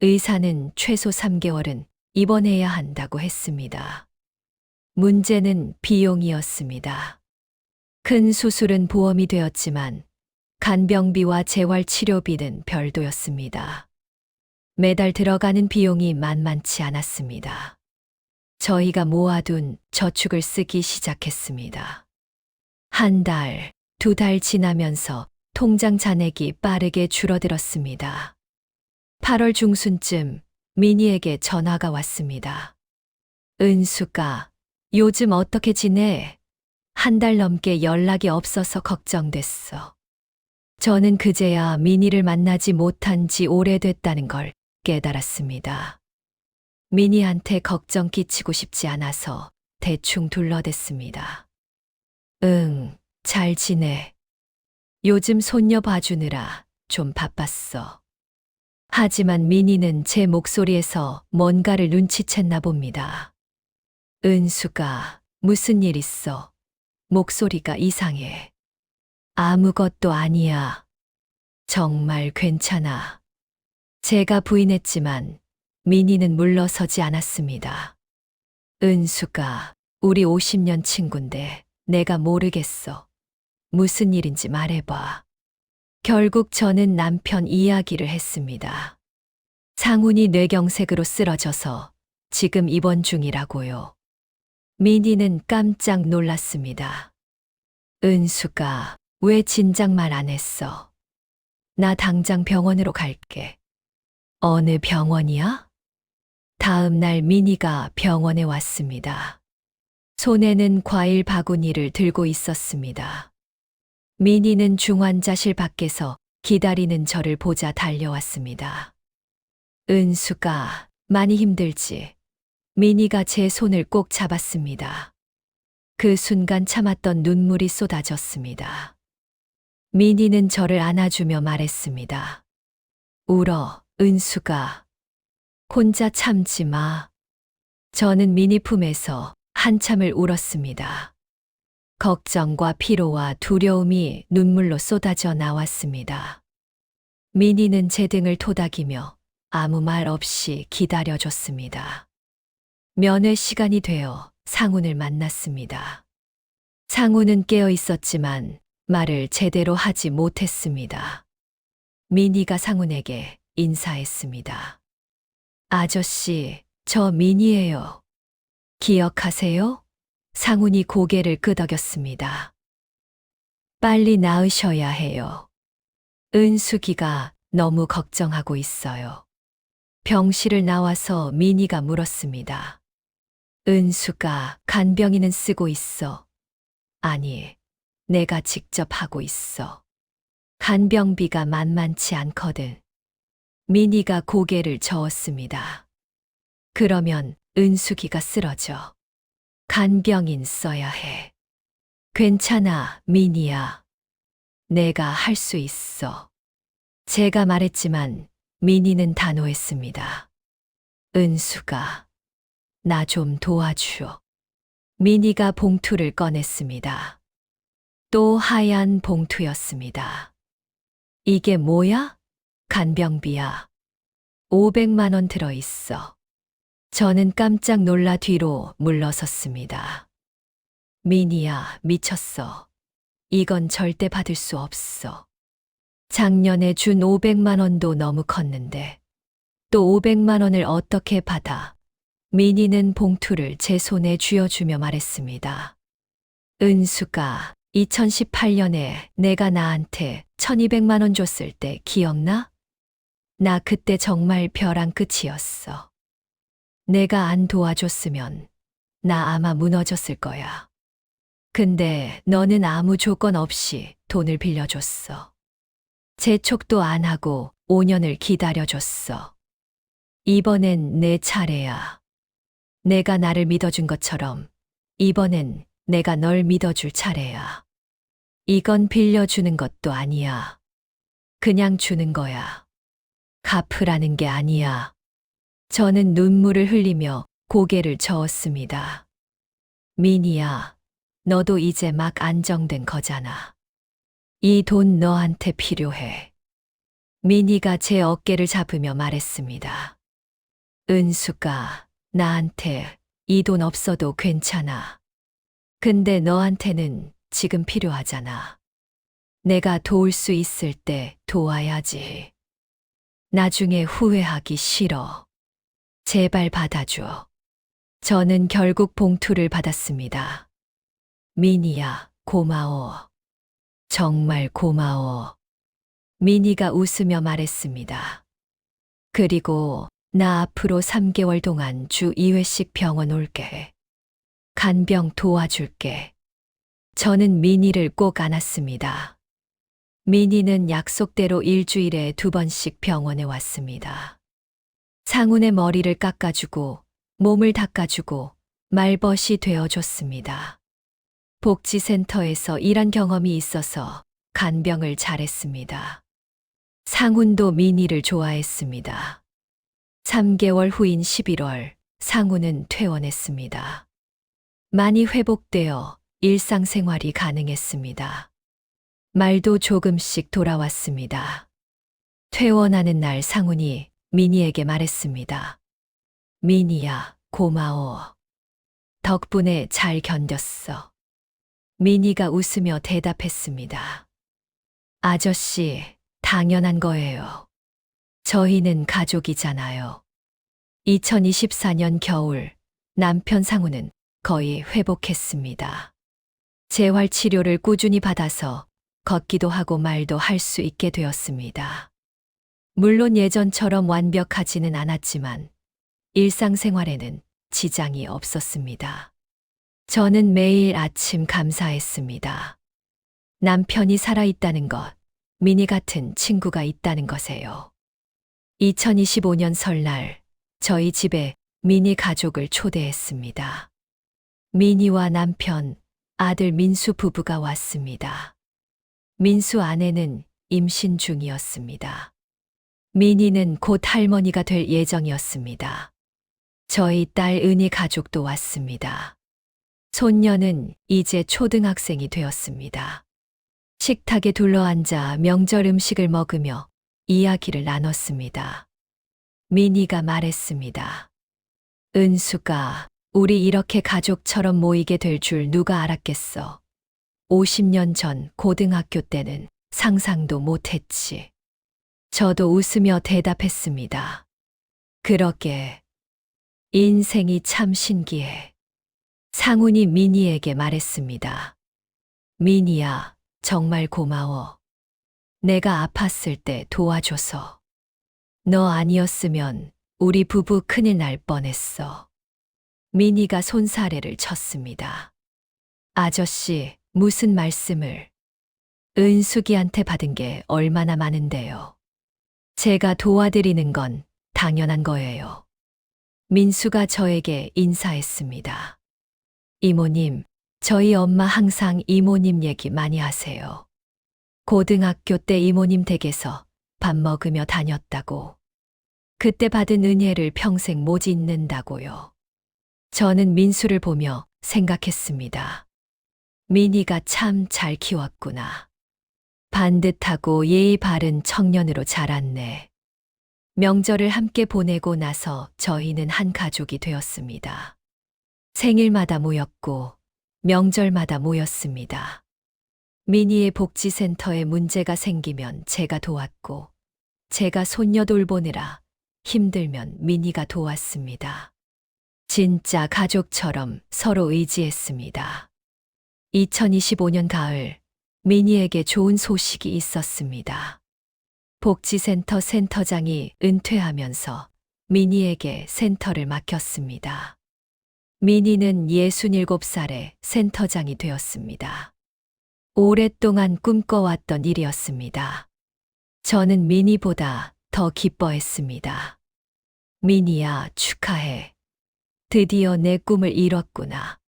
의사는 최소 3개월은 입원해야 한다고 했습니다. 문제는 비용이었습니다. 큰 수술은 보험이 되었지만 간병비와 재활치료비는 별도였습니다. 매달 들어가는 비용이 만만치 않았습니다. 저희가 모아둔 저축을 쓰기 시작했습니다. 한 달, 2달 지나면서 통장 잔액이 빠르게 줄어들었습니다. 8월 중순쯤 미니에게 전화가 왔습니다. 은수가, 요즘 어떻게 지내? 한 달 넘게 연락이 없어서 걱정됐어. 저는 그제야 미니를 만나지 못한 지 오래됐다는 걸 깨달았습니다. 미니한테 걱정 끼치고 싶지 않아서 대충 둘러댔습니다. 응, 잘 지내. 요즘 손녀 봐주느라 좀 바빴어. 하지만 미니는 제 목소리에서 뭔가를 눈치챘나 봅니다. 은수가, 무슨 일 있어? 목소리가 이상해. 아무것도 아니야. 정말 괜찮아. 제가 부인했지만 미니는 물러서지 않았습니다. 은수가, 우리 50년 친군데 내가 모르겠어. 무슨 일인지 말해봐. 결국 저는 남편 이야기를 했습니다. 상훈이 뇌경색으로 쓰러져서 지금 입원 중이라고요. 미니는 깜짝 놀랐습니다. 은수가, 왜 진작 말 안 했어? 나 당장 병원으로 갈게. 어느 병원이야? 다음 날 미니가 병원에 왔습니다. 손에는 과일 바구니를 들고 있었습니다. 민희는 중환자실 밖에서 기다리는 저를 보자 달려왔습니다. 은수가 많이 힘들지? 민희가 제 손을 꼭 잡았습니다. 그 순간 참았던 눈물이 쏟아졌습니다. 민희는 저를 안아주며 말했습니다. 울어, 은수가. 혼자 참지 마. 저는 민희 품에서 한참을 울었습니다. 걱정과 피로와 두려움이 눈물로 쏟아져 나왔습니다. 민희는 제 등을 토닥이며 아무 말 없이 기다려줬습니다. 면회 시간이 되어 상훈을 만났습니다. 상훈은 깨어 있었지만 말을 제대로 하지 못했습니다. 민희가 상훈에게 인사했습니다. 아저씨, 저 민희예요. 기억하세요? 상훈이 고개를 끄덕였습니다. 빨리 나으셔야 해요. 은숙이가 너무 걱정하고 있어요. 병실을 나와서 민희가 물었습니다. 은수가 간병인은 쓰고 있어. 아니, 내가 직접 하고 있어. 간병비가 만만치 않거든. 민희가 고개를 저었습니다. 그러면 은숙이가 쓰러져. 간병인 써야 해. 괜찮아, 민희야. 내가 할 수 있어. 제가 말했지만 민희는 단호했습니다. 은수가, 나 좀 도와줘. 민희가 봉투를 꺼냈습니다. 또 하얀 봉투였습니다. 이게 뭐야? 간병비야. 500만 원 들어있어. 저는 깜짝 놀라 뒤로 물러섰습니다. 민희야, 미쳤어. 이건 절대 받을 수 없어. 작년에 준 500만 원도 너무 컸는데 또 500만 원을 어떻게 받아? 민희는 봉투를 제 손에 쥐어주며 말했습니다. 은수가 2018년에 내가 나한테 1200만 원 줬을 때 기억나? 나 그때 정말 벼랑 끝이었어. 내가 안 도와줬으면 나 아마 무너졌을 거야. 근데 너는 아무 조건 없이 돈을 빌려줬어. 재촉도 안 하고 5년을 기다려줬어. 이번엔 내 차례야. 내가 나를 믿어준 것처럼 이번엔 내가 널 믿어줄 차례야. 이건 빌려주는 것도 아니야. 그냥 주는 거야. 갚으라는 게 아니야. 저는 눈물을 흘리며 고개를 저었습니다. 민희야, 너도 이제 막 안정된 거잖아. 이 돈 너한테 필요해. 민희가 제 어깨를 잡으며 말했습니다. 은수가, 나한테 이 돈 없어도 괜찮아. 근데 너한테는 지금 필요하잖아. 내가 도울 수 있을 때 도와야지. 나중에 후회하기 싫어. 제발 받아줘. 저는 결국 봉투를 받았습니다. 민희야, 고마워. 정말 고마워. 민희가 웃으며 말했습니다. 그리고 나 앞으로 3개월 동안 주 2회씩 병원 올게. 간병 도와줄게. 저는 민희를 꼭 안았습니다. 민희는 약속대로 일주일에 2번씩 병원에 왔습니다. 상훈의 머리를 깎아주고 몸을 닦아주고 말벗이 되어줬습니다. 복지센터에서 일한 경험이 있어서 간병을 잘했습니다. 상훈도 민희를 좋아했습니다. 3개월 후인 11월, 상훈은 퇴원했습니다. 많이 회복되어 일상생활이 가능했습니다. 말도 조금씩 돌아왔습니다. 퇴원하는 날 상훈이 민희에게 말했습니다. 민희야, 고마워. 덕분에 잘 견뎠어. 민희가 웃으며 대답했습니다. 아저씨, 당연한 거예요. 저희는 가족이잖아요. 2024년 겨울, 남편 상훈은 거의 회복했습니다. 재활치료를 꾸준히 받아서 걷기도 하고 말도 할 수 있게 되었습니다. 물론 예전처럼 완벽하지는 않았지만 일상생활에는 지장이 없었습니다. 저는 매일 아침 감사했습니다. 남편이 살아있다는 것, 미니 같은 친구가 있다는 것에요. 2025년 설날, 저희 집에 미니 가족을 초대했습니다. 미니와 남편, 아들 민수 부부가 왔습니다. 민수 아내는 임신 중이었습니다. 미니는 곧 할머니가 될 예정이었습니다. 저희 딸 은희 가족도 왔습니다. 손녀는 이제 초등학생이 되었습니다. 식탁에 둘러앉아 명절 음식을 먹으며 이야기를 나눴습니다. 미니가 말했습니다. 은수가 우리 이렇게 가족처럼 모이게 될 줄 누가 알았겠어. 50년 전 고등학교 때는 상상도 못했지. 저도 웃으며 대답했습니다. 그러게. 인생이 참 신기해. 상훈이 미니에게 말했습니다. 미니야, 정말 고마워. 내가 아팠을 때 도와줘서. 너 아니었으면 우리 부부 큰일 날 뻔했어. 미니가 손사래를 쳤습니다. 아저씨, 무슨 말씀을. 은숙이한테 받은 게 얼마나 많은데요. 제가 도와드리는 건 당연한 거예요. 민수가 저에게 인사했습니다. 이모님, 저희 엄마 항상 이모님 얘기 많이 하세요. 고등학교 때 이모님 댁에서 밥 먹으며 다녔다고. 그때 받은 은혜를 평생 못 잊는다고요. 저는 민수를 보며 생각했습니다. 미니가 참 잘 키웠구나. 반듯하고 예의 바른 청년으로 자랐네. 명절을 함께 보내고 나서 저희는 한 가족이 되었습니다. 생일마다 모였고 명절마다 모였습니다. 미니의 복지센터에 문제가 생기면 제가 도왔고, 제가 손녀 돌보느라 힘들면 미니가 도왔습니다. 진짜 가족처럼 서로 의지했습니다. 2025년 가을, 미니에게 좋은 소식이 있었습니다. 복지센터 센터장이 은퇴하면서 미니에게 센터를 맡겼습니다. 미니는 67살에 센터장이 되었습니다. 오랫동안 꿈꿔왔던 일이었습니다. 저는 미니보다 더 기뻐했습니다. 미니야, 축하해. 드디어 내 꿈을 이뤘구나.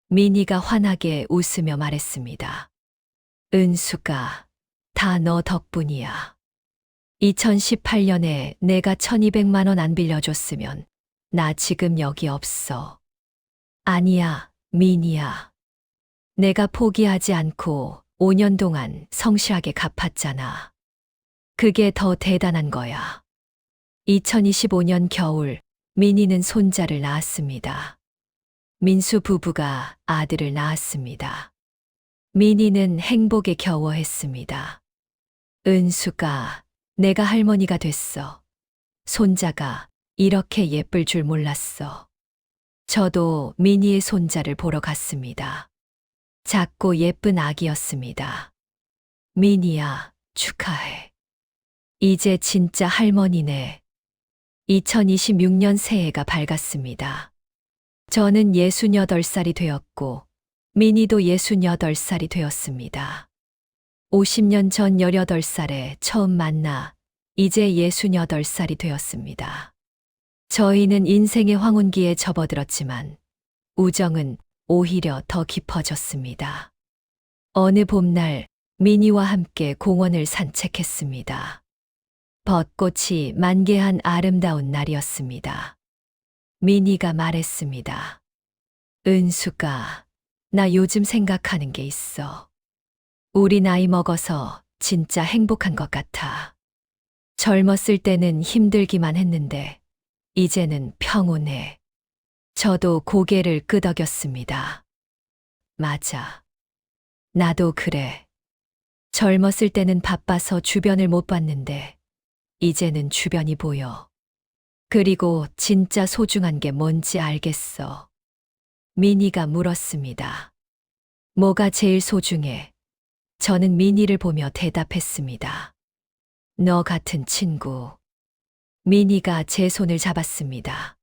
미니가 환하게 웃으며 말했습니다. 은수가 다 너 덕분이야. 2018년에 내가 1200만 원 안 빌려줬으면 나 지금 여기 없어. 아니야, 미니야. 내가 포기하지 않고 5년 동안 성실하게 갚았잖아. 그게 더 대단한 거야. 2025년 겨울, 미니는 손자를 낳았습니다. 민수 부부가 아들을 낳았습니다. 미니는 행복에 겨워했습니다. 은수가 내가 할머니가 됐어. 손자가 이렇게 예쁠 줄 몰랐어. 저도 미니의 손자를 보러 갔습니다. 작고 예쁜 아기였습니다. 미니야, 축하해. 이제 진짜 할머니네. 2026년 새해가 밝았습니다. 저는 68살이 되었고, 미니도 68살이 되었습니다. 50년 전 18살에 처음 만나 이제 68살이 되었습니다. 저희는 인생의 황혼기에 접어들었지만 우정은 오히려 더 깊어졌습니다. 어느 봄날 미니와 함께 공원을 산책했습니다. 벚꽃이 만개한 아름다운 날이었습니다. 미니가 말했습니다. 은수가, 나 요즘 생각하는 게 있어. 우리 나이 먹어서 진짜 행복한 것 같아. 젊었을 때는 힘들기만 했는데, 이제는 평온해. 저도 고개를 끄덕였습니다. 맞아. 나도 그래. 젊었을 때는 바빠서 주변을 못 봤는데, 이제는 주변이 보여. 그리고 진짜 소중한 게 뭔지 알겠어. 미니가 물었습니다. 뭐가 제일 소중해? 저는 미니를 보며 대답했습니다. 너 같은 친구. 미니가 제 손을 잡았습니다.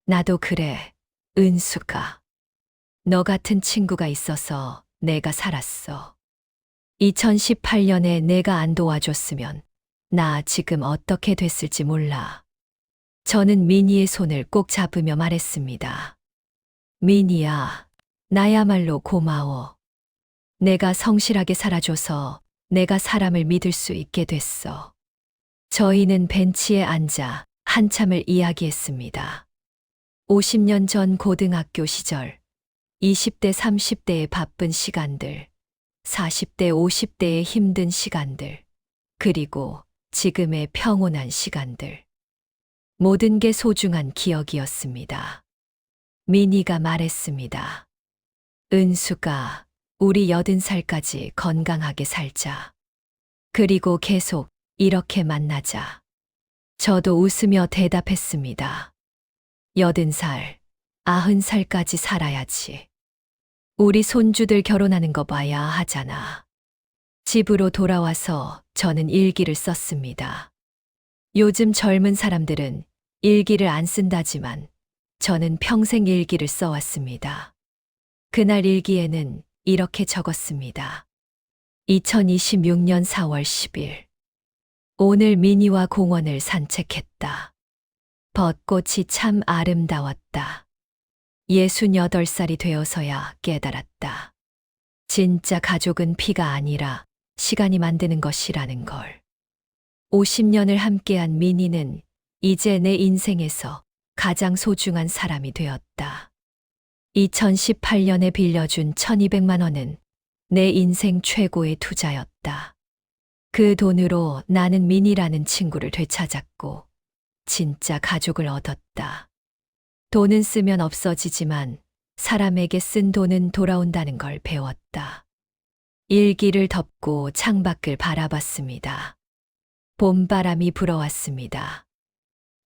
나도 그래, 은수가. 너 같은 친구가 있어서 내가 살았어. 2018년에 내가 안 도와줬으면 나 지금 어떻게 됐을지 몰라. 저는 미니의 손을 꼭 잡으며 말했습니다. 미니야, 나야말로 고마워. 내가 성실하게 살아줘서 내가 사람을 믿을 수 있게 됐어. 저희는 벤치에 앉아 한참을 이야기했습니다. 50년 전 고등학교 시절, 20대, 30대의 바쁜 시간들, 40대, 50대의 힘든 시간들, 그리고 지금의 평온한 시간들. 모든 게 소중한 기억이었습니다. 미니가 말했습니다. 은수가 우리 80살까지 건강하게 살자. 그리고 계속 이렇게 만나자. 저도 웃으며 대답했습니다. 80살, 90살까지 살아야지. 우리 손주들 결혼하는 거 봐야 하잖아. 집으로 돌아와서 저는 일기를 썼습니다. 요즘 젊은 사람들은 일기를 안 쓴다지만 저는 평생 일기를 써왔습니다. 그날 일기에는 이렇게 적었습니다. 2026년 4월 10일. 오늘 미니와 공원을 산책했다. 벚꽃이 참 아름다웠다. 68살이 되어서야 깨달았다. 진짜 가족은 피가 아니라 시간이 만드는 것이라는 걸. 50년을 함께한 미니는 이제 내 인생에서 가장 소중한 사람이 되었다. 2018년에 빌려준 1200만 원은 내 인생 최고의 투자였다. 그 돈으로 나는 미니라는 친구를 되찾았고 진짜 가족을 얻었다. 돈은 쓰면 없어지지만 사람에게 쓴 돈은 돌아온다는 걸 배웠다. 일기를 덮고 창밖을 바라봤습니다. 봄바람이 불어왔습니다.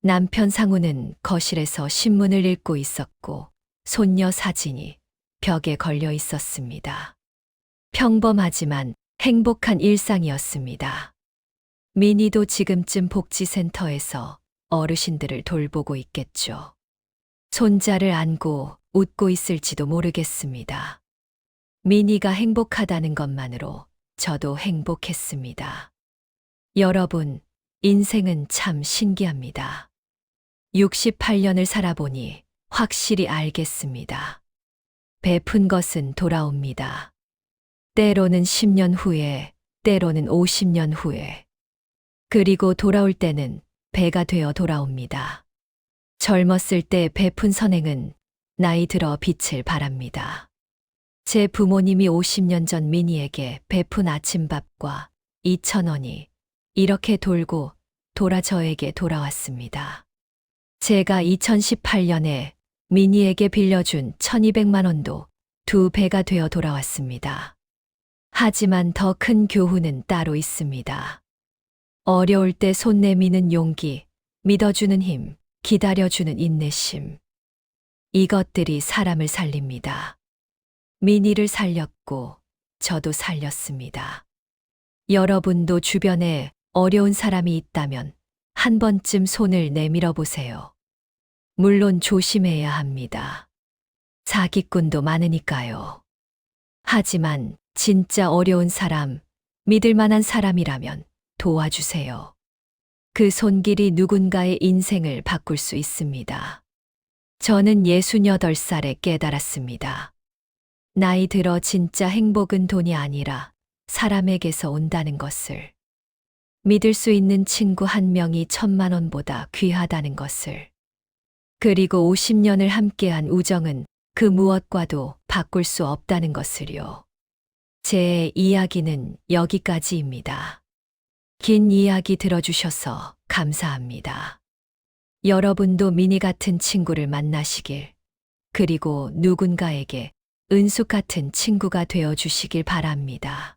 남편 상우는 거실에서 신문을 읽고 있었고 손녀 사진이 벽에 걸려 있었습니다. 평범하지만 행복한 일상이었습니다. 미니도 지금쯤 복지센터에서 어르신들을 돌보고 있겠죠. 손자를 안고 웃고 있을지도 모르겠습니다. 미니가 행복하다는 것만으로 저도 행복했습니다. 여러분, 인생은 참 신기합니다. 68년을 살아보니 확실히 알겠습니다. 베푼 것은 돌아옵니다. 때로는 10년 후에, 때로는 50년 후에. 그리고 돌아올 때는 배가 되어 돌아옵니다. 젊었을 때 베푼 선행은 나이 들어 빛을 발합니다. 제 부모님이 50년 전 미니에게 베푼 아침밥과 2,000원이 이렇게 돌고 돌아 저에게 돌아왔습니다. 제가 2018년에 미니에게 빌려준 1200만 원도 2배가 되어 돌아왔습니다. 하지만 더 큰 교훈은 따로 있습니다. 어려울 때 손 내미는 용기, 믿어주는 힘, 기다려주는 인내심. 이것들이 사람을 살립니다. 미니를 살렸고 저도 살렸습니다. 여러분도 주변에 어려운 사람이 있다면 한 번쯤 손을 내밀어 보세요. 물론 조심해야 합니다. 사기꾼도 많으니까요. 하지만 진짜 어려운 사람, 믿을 만한 사람이라면 도와주세요. 그 손길이 누군가의 인생을 바꿀 수 있습니다. 저는 68살에 깨달았습니다. 나이 들어 진짜 행복은 돈이 아니라 사람에게서 온다는 것을. 믿을 수 있는 친구 한 명이 1000만 원보다 귀하다는 것을. 그리고 50년을 함께한 우정은 그 무엇과도 바꿀 수 없다는 것을요. 제 이야기는 여기까지입니다. 긴 이야기 들어주셔서 감사합니다. 여러분도 미니 같은 친구를 만나시길, 그리고 누군가에게 은숙 같은 친구가 되어 주시길 바랍니다.